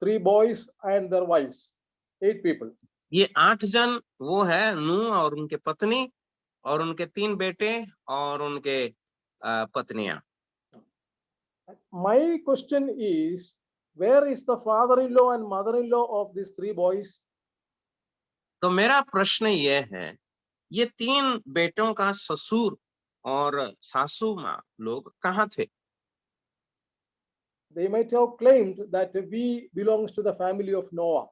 Speaker 7: 3 boys and their wives, 8 people.
Speaker 6: ये 8 जन वो है नूह और उनके पत्नी और उनके 3 बेटे और उनके पत्नियां।
Speaker 7: My question is, where is the father-in-law and mother-in-law of these 3 boys?
Speaker 6: तो मेरा प्रश्न ये है, ये 3 बेटों का ससुर और सासू माँ लोग कहाँ थे?
Speaker 7: They might have claimed that we belongs to the family of Noah.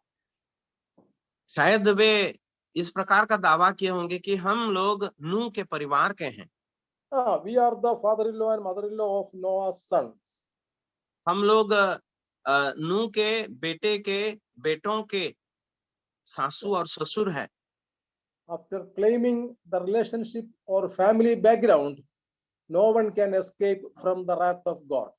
Speaker 6: शायद वे इस प्रकार का दावा किए होंगे कि हम लोग नूह के परिवार के हैं।
Speaker 7: We are the father-in-law and mother-in-law of Noah's sons.
Speaker 6: हम लोग नूह के बेटे के बेटों के सासू और ससुर हैं।
Speaker 7: after claiming the relationship or family background, no one can escape from the wrath of God.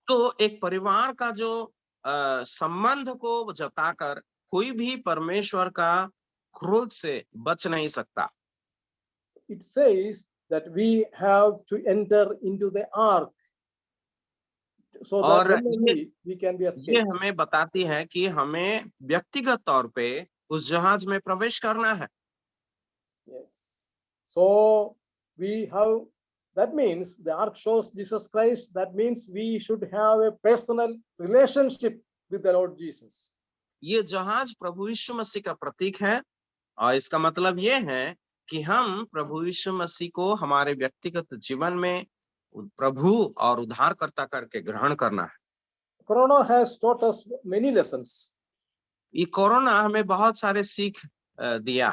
Speaker 6: तो एक परिवार का जो संबंध को जताकर कोई भी परमेश्वर का क्रोध से बच नहीं सकता।
Speaker 7: It says that we have to enter into the ark so that
Speaker 6: और
Speaker 7: then
Speaker 6: ये
Speaker 7: only we can be
Speaker 6: ये
Speaker 7: escaped.
Speaker 6: हमें बताती है कि हमें व्यक्तिगत तौर पे उस जहाज में प्रवेश करना है।
Speaker 7: Yes. So we have, that means the ark shows Jesus Christ. That means we should have a personal relationship with the Lord Jesus.
Speaker 6: ये जहाज प्रभु यीशु मसीह का प्रतीक है और इसका मतलब ये है कि हम प्रभु यीशु मसीह को हमारे व्यक्तिगत जीवन में प्रभु और उद्धारकर्ता करके ग्रहण करना है।
Speaker 7: Corona has taught us many lessons.
Speaker 6: ये कोरोना हमें बहुत सारे सीख दिया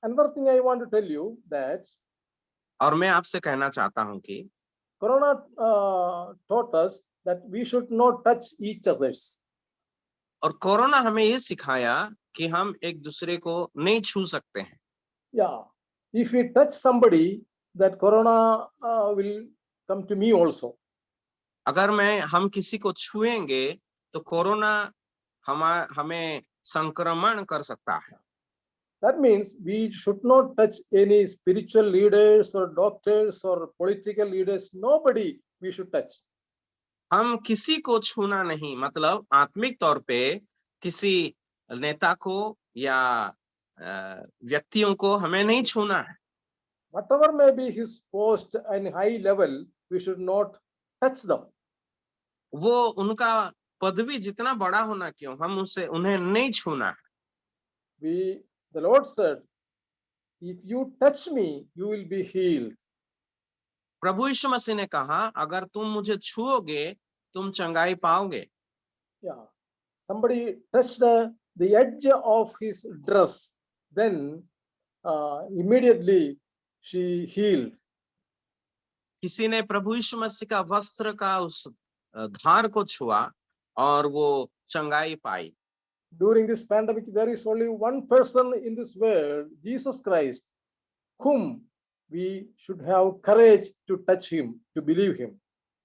Speaker 7: Another thing I want to tell you that
Speaker 6: और मैं आपसे कहना चाहता हूं कि
Speaker 7: Corona taught us that we should not touch each others.
Speaker 6: और कोरोना हमें ये सिखाया कि हम एक दूसरे को नहीं छू सकते हैं।
Speaker 7: Yeah, if we touch somebody, that Corona will come to me also.
Speaker 6: अगर हम किसी को छुएंगे तो कोरोना हमें संक्रमण कर सकता है।
Speaker 7: That means we should not touch any spiritual leaders or doctors or political leaders. Nobody we should touch.
Speaker 6: हम किसी को छूना नहीं, मतलब आत्मिक तौर पे किसी नेता को या व्यक्तियों को हमें नहीं छूना है।
Speaker 7: Whatever may be his post and high level, we should not touch them.
Speaker 6: वो उनका पदवी जितना बड़ा होना क्यों, हम उन्हें नहीं छूना है।
Speaker 7: The Lord said, if you touch me, you will be healed.
Speaker 6: प्रभु यीशु मसीह ने कहा, अगर तुम मुझे छुओगे तुम चंगाई पाओगे।
Speaker 7: Yeah, somebody touched the edge of his dress, then immediately she healed.
Speaker 6: किसी ने प्रभु यीशु मसीह का वस्त्र का उस धार को छुआ और वो चंगाई पाई।
Speaker 7: During this pandemic, there is only one person in this world, Jesus Christ, whom we should have courage to touch him, to believe him.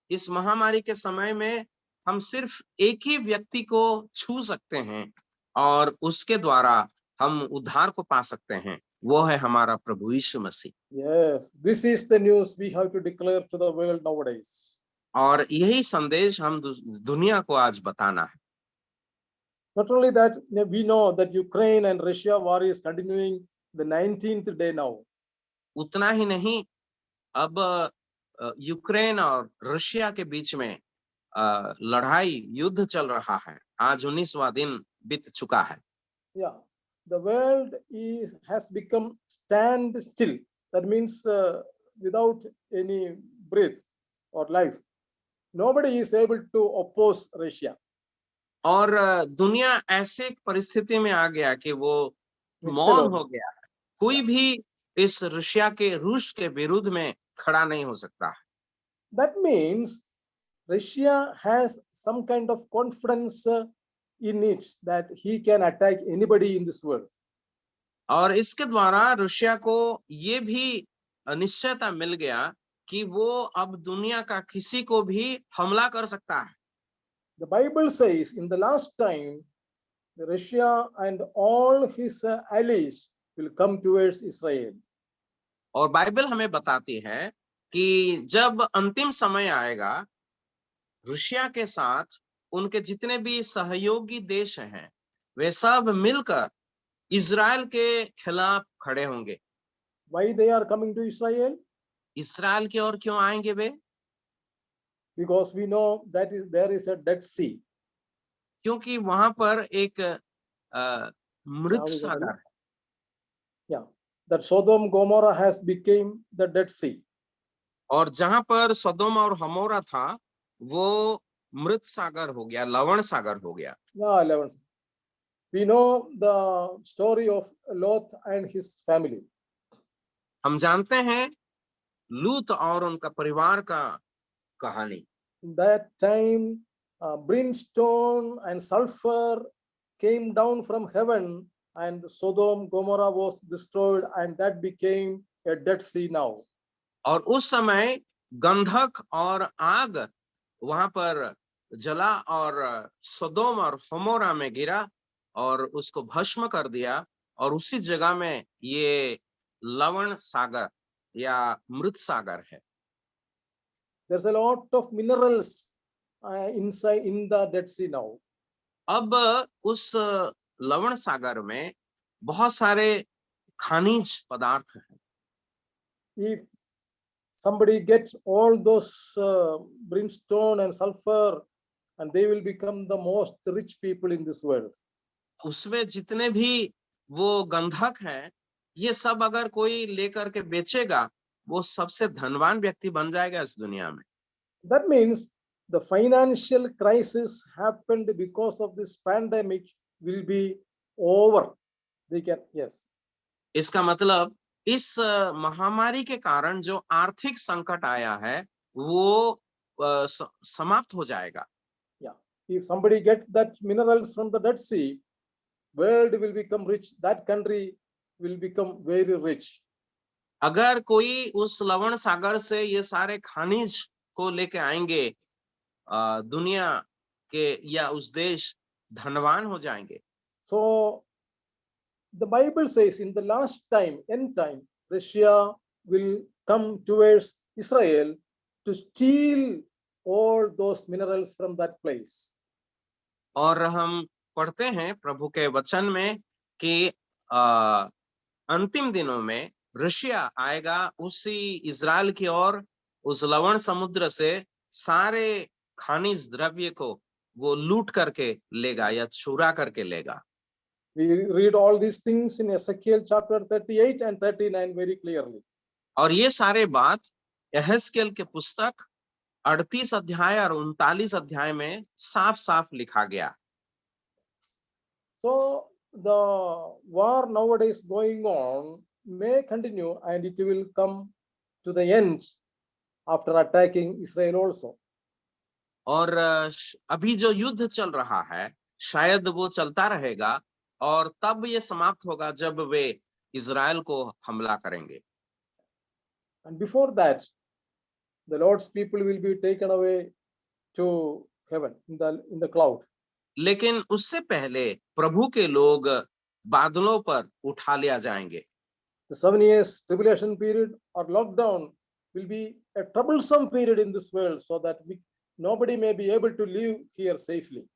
Speaker 6: इस महामारी के समय में हम सिर्फ एक ही व्यक्ति को छू सकते हैं और उसके द्वारा हम उद्धार को पा सकते हैं, वो है हमारा प्रभु यीशु मसीह।
Speaker 7: Yes, this is the news we have to declare to the world nowadays.
Speaker 6: और यही संदेश हम दुनिया को आज बताना है।
Speaker 7: Not only that, we know that Ukraine and Russia war is continuing the 19th day now.
Speaker 6: उतना ही नहीं, अब यूक्रेन और रशिया के बीच में लड़ाई युद्ध चल रहा है। आज 19वां दिन बीत चुका है।
Speaker 7: Yeah, the world has become stand still. That means without any breath or life. Nobody is able to oppose Russia.
Speaker 6: और दुनिया ऐसे परिस्थिति में आ गया कि वो मौन हो गया। कोई भी इस रूस के विरुद्ध में खड़ा नहीं हो सकता।
Speaker 7: That means Russia has some kind of confidence in it that he can attack anybody in this world.
Speaker 6: और इसके द्वारा रशिया को ये भी निश्चयता मिल गया कि वो अब दुनिया का किसी को भी हमला कर सकता है।
Speaker 7: The Bible says in the last time, Russia and all his allies will come towards Israel.
Speaker 6: और बाइबल हमें बताती है कि जब अंतिम समय आएगा, रशिया के साथ उनके जितने भी सहयोगी देश हैं, वे सब मिलकर इजराइल के खिलाफ खड़े होंगे।
Speaker 7: Why they are coming to Israel?
Speaker 6: इस्राएल की ओर क्यों आएंगे वे?
Speaker 7: Because we know that there is a Dead Sea.
Speaker 6: क्योंकि वहां पर एक मृत सागर है।
Speaker 7: Yeah, that Sodom Gomorrah has become the Dead Sea.
Speaker 6: और जहां पर सदोम और हमोरा था, वो मृत सागर हो गया, लवण सागर हो गया।
Speaker 7: Yeah, 11. We know the story of Lot and his family.
Speaker 6: हम जानते हैं लूत और उनका परिवार का कहानी।
Speaker 7: That time, brimstone and sulfur came down from heaven and Sodom, Gomorrah was destroyed, and that became a Dead Sea now.
Speaker 6: और उस समय गंधक और आग वहां पर जला और सदोम और होमोरा में गिरा और उसको भस्म कर दिया, और उसी जगह में ये लवण सागर या मृत सागर है।
Speaker 7: There's a lot of minerals inside in the Dead Sea now.
Speaker 6: अब उस लवण सागर में बहुत सारे खनिज पदार्थ हैं।
Speaker 7: If somebody gets all those brimstone and sulfur, and they will become the most rich people in this world.
Speaker 6: उसमें जितने भी वो गंधक हैं, ये सब अगर कोई लेकर के बेचेगा, वो सबसे धनवान व्यक्ति बन जाएगा इस दुनिया में।
Speaker 7: That means the financial crisis happened because of this pandemic will be over. They can, yes.
Speaker 6: इसका मतलब इस महामारी के कारण जो आर्थिक संकट आया है, वो समाप्त हो जाएगा।
Speaker 7: Yeah. If somebody gets that minerals from the Dead Sea, world will become rich. That country will become very rich.
Speaker 6: अगर कोई उस लवण सागर से ये सारे खनिज को लेके आएंगे, दुनिया के या उस देश धनवान हो जाएंगे।
Speaker 7: So the Bible says in the last time, end time, Russia will come towards Israel to steal all those minerals from that place.
Speaker 6: और हम पढ़ते हैं प्रभु के वचन में कि अंतिम दिनों में रशिया आएगा उसी इज़राइल की ओर, उस लवण समुद्र से सारे खनिज द्रव्य को वो लूट करके लेगा या चुरा करके लेगा।
Speaker 7: We read all these things in Ezekiel chapter 38 and 39 very clearly.
Speaker 6: और ये सारे बात यहेजकेल के पुस्तक 38 अध्याय और 39 अध्याय में साफ साफ लिखा गया।
Speaker 7: So the war nowadays going on may continue, and it will come to the end after attacking Israel also.
Speaker 6: और अभी जो युद्ध चल रहा है शायद वो चलता रहेगा, और तब ये समाप्त होगा जब वे इज़राइल को हमला करेंगे।
Speaker 7: And before that, the Lord's people will be taken away to heaven in the cloud.
Speaker 6: लेकिन उससे पहले प्रभु के लोग बादलों पर उठा लिया जाएंगे।
Speaker 7: The 7 years tribulation period or lockdown will be a troublesome period in this world, so that nobody may be able to live here safely.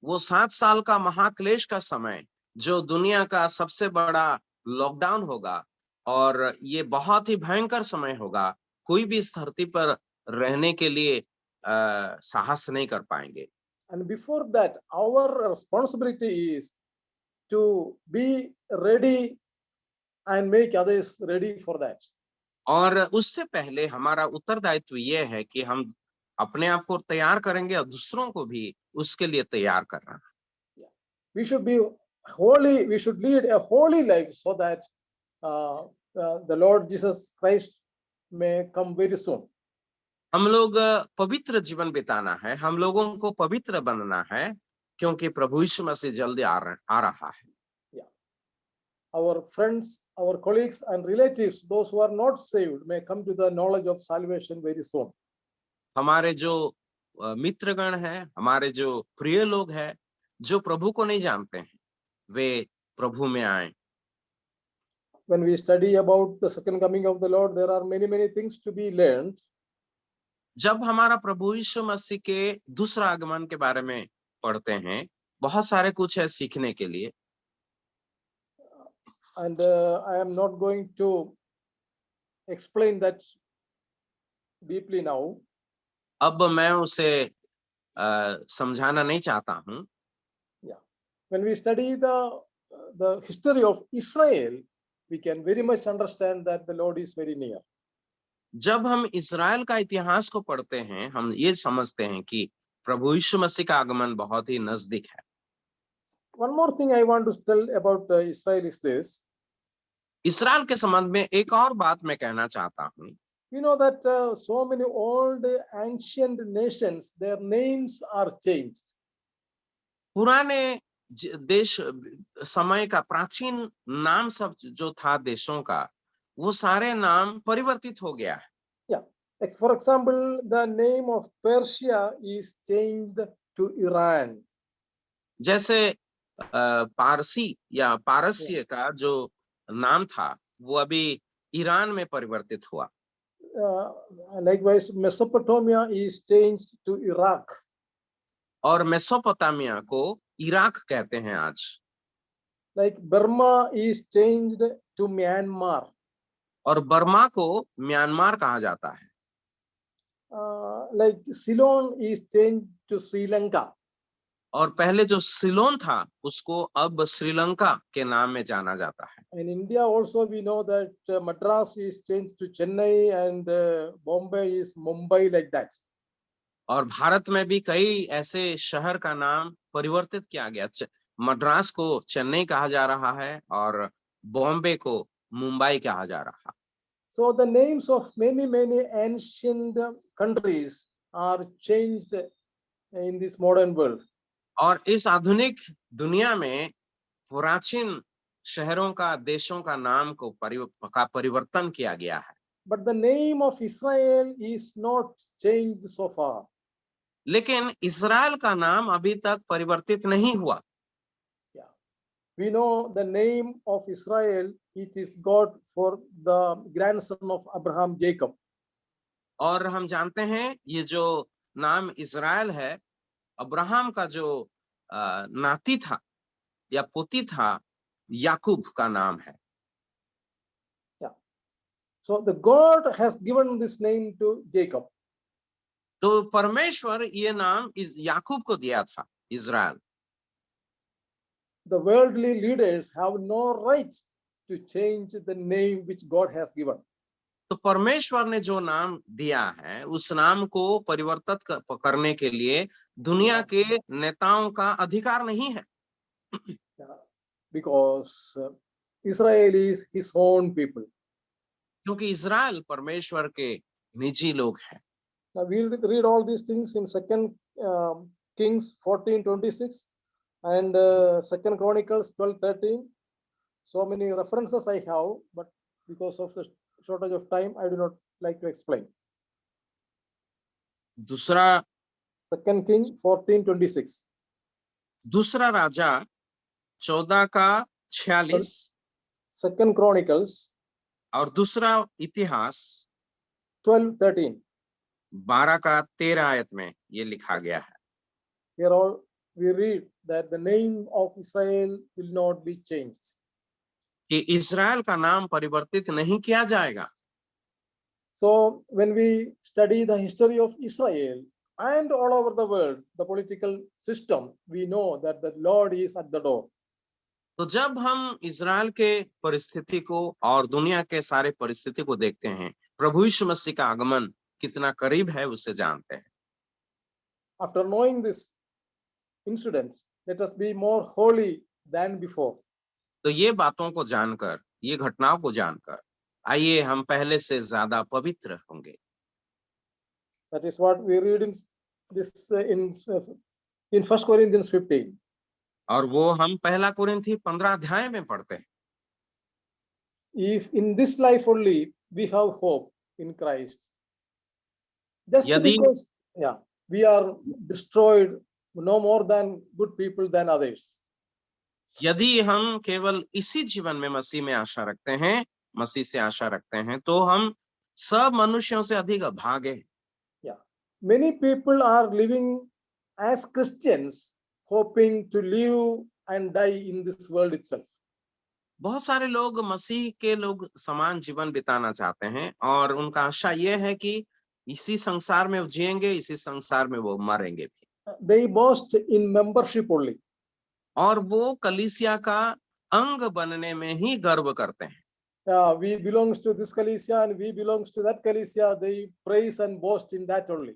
Speaker 6: वो 7 साल का महाक्लेश का समय जो दुनिया का सबसे बड़ा लॉकडाउन होगा, और ये बहुत ही भयंकर समय होगा। कोई भी इस धरती पर रहने के लिए साहस नहीं कर पाएंगे।
Speaker 7: And before that, our responsibility is to be ready and make others ready for that.
Speaker 6: और उससे पहले हमारा उत्तरदायित्व ये है कि हम अपने आप को तैयार करेंगे और दूसरों को भी उसके लिए तैयार करना।
Speaker 7: We should be holy. We should lead a holy life, so that the Lord Jesus Christ may come very soon.
Speaker 6: हम लोग पवित्र जीवन बिताना है, हम लोगों को पवित्र बनना है, क्योंकि प्रभु यीशु मसीह जल्दी आ रहा है।
Speaker 7: Our friends, our colleagues and relatives, those who are not saved, may come to the knowledge of salvation very soon.
Speaker 6: हमारे जो मित्रगण हैं, हमारे जो प्रिय लोग हैं, जो प्रभु को नहीं जानते हैं, वे प्रभु में आए।
Speaker 7: When we study about the second coming of the Lord, there are many things to be learned.
Speaker 6: जब हमारा प्रभु यीशु मसीह के दूसरा आगमन के बारे में पढ़ते हैं, बहुत सारे कुछ है सीखने के लिए।
Speaker 7: And I am not going to explain that deeply now.
Speaker 6: अब मैं उसे समझाना नहीं चाहता हूँ।
Speaker 7: When we study the history of Israel, we can very much understand that the Lord is very near.
Speaker 6: जब हम इज़राइल का इतिहास को पढ़ते हैं, हम ये समझते हैं कि प्रभु यीशु मसीह का आगमन बहुत ही नजदीक है।
Speaker 7: One more thing I want to tell about Israel is this.
Speaker 6: इस्राएल के संबंध में एक और बात मैं कहना चाहता हूँ।
Speaker 7: You know that so many old ancient nations, their names are changed.
Speaker 6: पुराने देश समय का प्राचीन नाम सब जो था देशों का, वो सारे नाम परिवर्तित हो गया है।
Speaker 7: Like for example, the name of Persia is changed to Iran.
Speaker 6: जैसे पारसी या पारस्य का जो नाम था वो अभी ईरान में परिवर्तित हुआ।
Speaker 7: Likewise, Mesopotamia is changed to Iraq.
Speaker 6: और मेसोपोटामिया को इराक कहते हैं आज।
Speaker 7: Like Burma is changed to Myanmar.
Speaker 6: और बर्मा को म्यांमार कहा जाता है।
Speaker 7: Like Ceylon is changed to Sri Lanka.
Speaker 6: और पहले जो सिलोन था उसको अब श्रीलंका के नाम में जाना जाता है।
Speaker 7: In India also we know that Madras is changed to Chennai and Bombay is Mumbai, like that.
Speaker 6: और भारत में भी कई ऐसे शहर का नाम परिवर्तित किया गया। मद्रास को चेन्नई कहा जा रहा है और बॉम्बे को मुंबई कहा जा रहा है।
Speaker 7: So the names of many ancient countries are changed in this modern world.
Speaker 6: और इस आधुनिक दुनिया में प्राचीन शहरों का, देशों का नाम को परिवर्तन किया गया है।
Speaker 7: But the name of Israel is not changed so far.
Speaker 6: लेकिन इस्राएल का नाम अभी तक परिवर्तित नहीं हुआ।
Speaker 7: We know the name of Israel, it is God for the grandson of Abraham, Jacob.
Speaker 6: और हम जानते हैं ये जो नाम इस्राएल है, अब्राहम का जो नाती था या पोती था, याकूब का नाम है।
Speaker 7: So the God has given this name to Jacob.
Speaker 6: तो परमेश्वर ये नाम याकूब को दिया था, इस्राएल।
Speaker 7: The worldly leaders have no right to change the name which God has given.
Speaker 6: तो परमेश्वर ने जो नाम दिया है उस नाम को परिवर्तित करने के लिए दुनिया के नेताओं का अधिकार नहीं है।
Speaker 7: Because Israel is his own people.
Speaker 6: क्योंकि इस्राएल परमेश्वर के निजी लोग हैं।
Speaker 7: Now we'll read all these things in 2 Kings 14:26 and 2 Chronicles 12:13. So many references I have, but because of the shortage of time, I do not like to explain.
Speaker 6: दूसरा
Speaker 7: 2 Kings 14:26.
Speaker 6: दूसरा राजा 14:46
Speaker 7: 2 Chronicles
Speaker 6: और दूसरा इतिहास
Speaker 7: 12:13.
Speaker 6: 12:13 आयत में ये लिखा गया है।
Speaker 7: Here all we read that the name of Israel will not be changed.
Speaker 6: कि इस्राएल का नाम परिवर्तित नहीं किया जाएगा।
Speaker 7: So when we study the history of Israel and all over the world, the political system, we know that the Lord is at the door.
Speaker 6: तो जब हम इस्राएल के परिस्थिति को और दुनिया के सारे परिस्थिति को देखते हैं, प्रभु यीशु मसीह का आगमन कितना करीब है उसे जानते हैं।
Speaker 7: After knowing this incident, let us be more holy than before.
Speaker 6: तो ये बातों को जानकर, ये घटनाओं को जानकर, आइए हम पहले से ज्यादा पवित्र होंगे।
Speaker 7: That is what we read in this in 1 Corinthians 15.
Speaker 6: और वो हम पहला कुरिन्थी 15 अध्याय में पढ़ते हैं।
Speaker 7: If in this life only we have hope in Christ, just
Speaker 6: यदि
Speaker 7: because we are destroyed no more than good people than others.
Speaker 6: यदि हम केवल इसी जीवन में मसीह में आशा रखते हैं, मसीह से आशा रखते हैं, तो हम सब मनुष्यों से अधिक भागे।
Speaker 7: Many people are living as Christians, hoping to live and die in this world itself.
Speaker 6: बहुत सारे लोग मसीह के लोग समान जीवन बिताना चाहते हैं और उनका आशा ये है कि इसी संसार में वो जिएंगे, इसी संसार में वो मरेंगे भी।
Speaker 7: They boast in membership only.
Speaker 6: और वो कलीसिया का अंग बनने में ही गर्व करते हैं।
Speaker 7: We belongs to this Kalesia and we belongs to that Kalesia. They praise and boast in that only.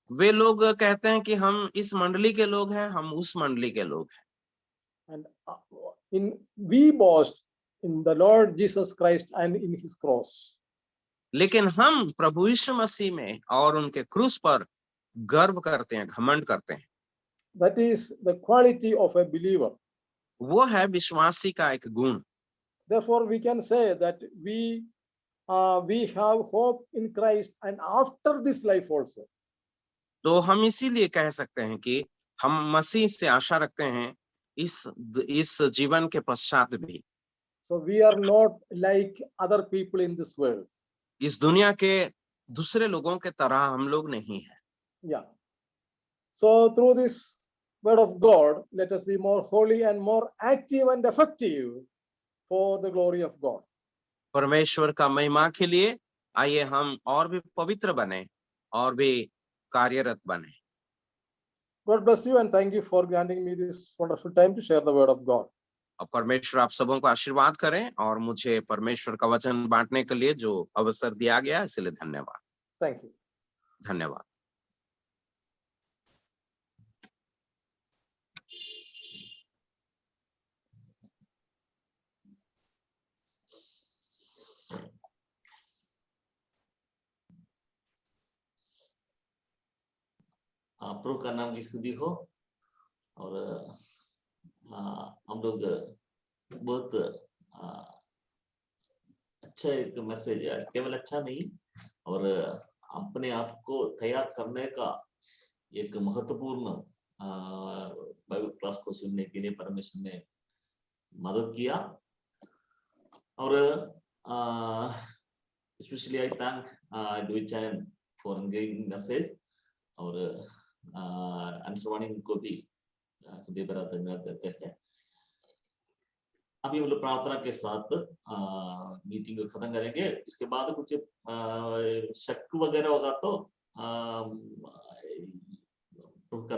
Speaker 6: वे लोग कहते हैं कि हम इस मंडली के लोग हैं, हम उस मंडली के लोग हैं।
Speaker 7: And we boast in the Lord Jesus Christ and in his cross.
Speaker 6: लेकिन हम प्रभु यीशु मसीह में और उनके क्रूस पर गर्व करते हैं, घमंड करते हैं।
Speaker 7: That is the quality of a believer.
Speaker 6: वो है विश्वासी का एक गुण।
Speaker 7: Therefore, we can say that we have hope in Christ and after this life also.
Speaker 6: तो हम इसीलिए कह सकते हैं कि हम मसीह से आशा रखते हैं इस जीवन के पश्चात भी।
Speaker 7: So we are not like other people in this world.
Speaker 6: इस दुनिया के दूसरे लोगों के तरह हम लोग नहीं है।
Speaker 7: Yeah. So through this word of God, let us be more holy and more active and effective for the glory of God.
Speaker 6: परमेश्वर का महिमा के लिए आइए हम और भी पवित्र बने और भी कार्यरत बने।
Speaker 7: God bless you and thank you for granting me this wonderful time to share the word of God.
Speaker 6: और परमेश्वर आप सबों को आशीर्वाद करें और मुझे परमेश्वर का वचन बांटने के लिए जो अवसर दिया गया इसलिए धन्यवाद।
Speaker 7: Thank you.
Speaker 6: धन्यवाद।
Speaker 1: प्रभु का नाम की स्तुति हो। और हम लोग बहुत अच्छा एक मैसेज है, केवल अच्छा नहीं और अपने आप को तैयार करने का एक महत्वपूर्ण बाइबल क्लास को सुनने के लिए परमेश्वर ने मदद किया। और स्पेशली आई थैंक डुइचैन फॉर एंगेजिंग मैसेज और अंशवाणी को भी हृदय भरा धन्यवाद देते हैं। अभी हम लोग प्रार्थना के साथ मीटिंग को खत्म करेंगे। इसके बाद कुछ शक वगैरह होगा तो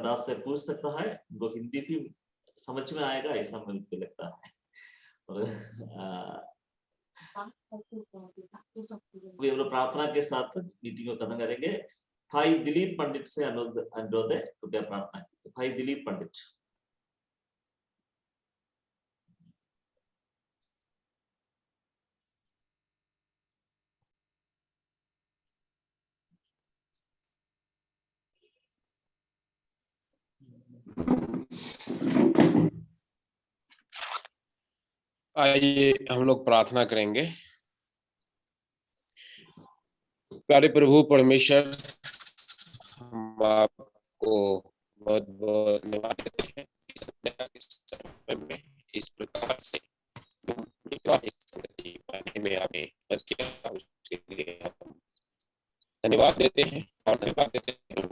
Speaker 1: दास से पूछ सकता है, उनको हिंदी भी समझ में आएगा ऐसा मुझे लगता है। और अभी हम लोग प्रार्थना के साथ मीटिंग को खत्म करेंगे। भाई दिलीप पंडित से अनुरोध है, कृपया प्रार्थना कीजिए। भाई दिलीप पंडित।
Speaker 8: आइए हम लोग प्रार्थना करेंगे। प्यारे प्रभु परमेश्वर, हम आपको बहुत बहुत धन्यवाद देते हैं इस प्रकार से पाने में आपने मदद किया, उसके लिए हम धन्यवाद देते हैं और धन्यवाद देते हैं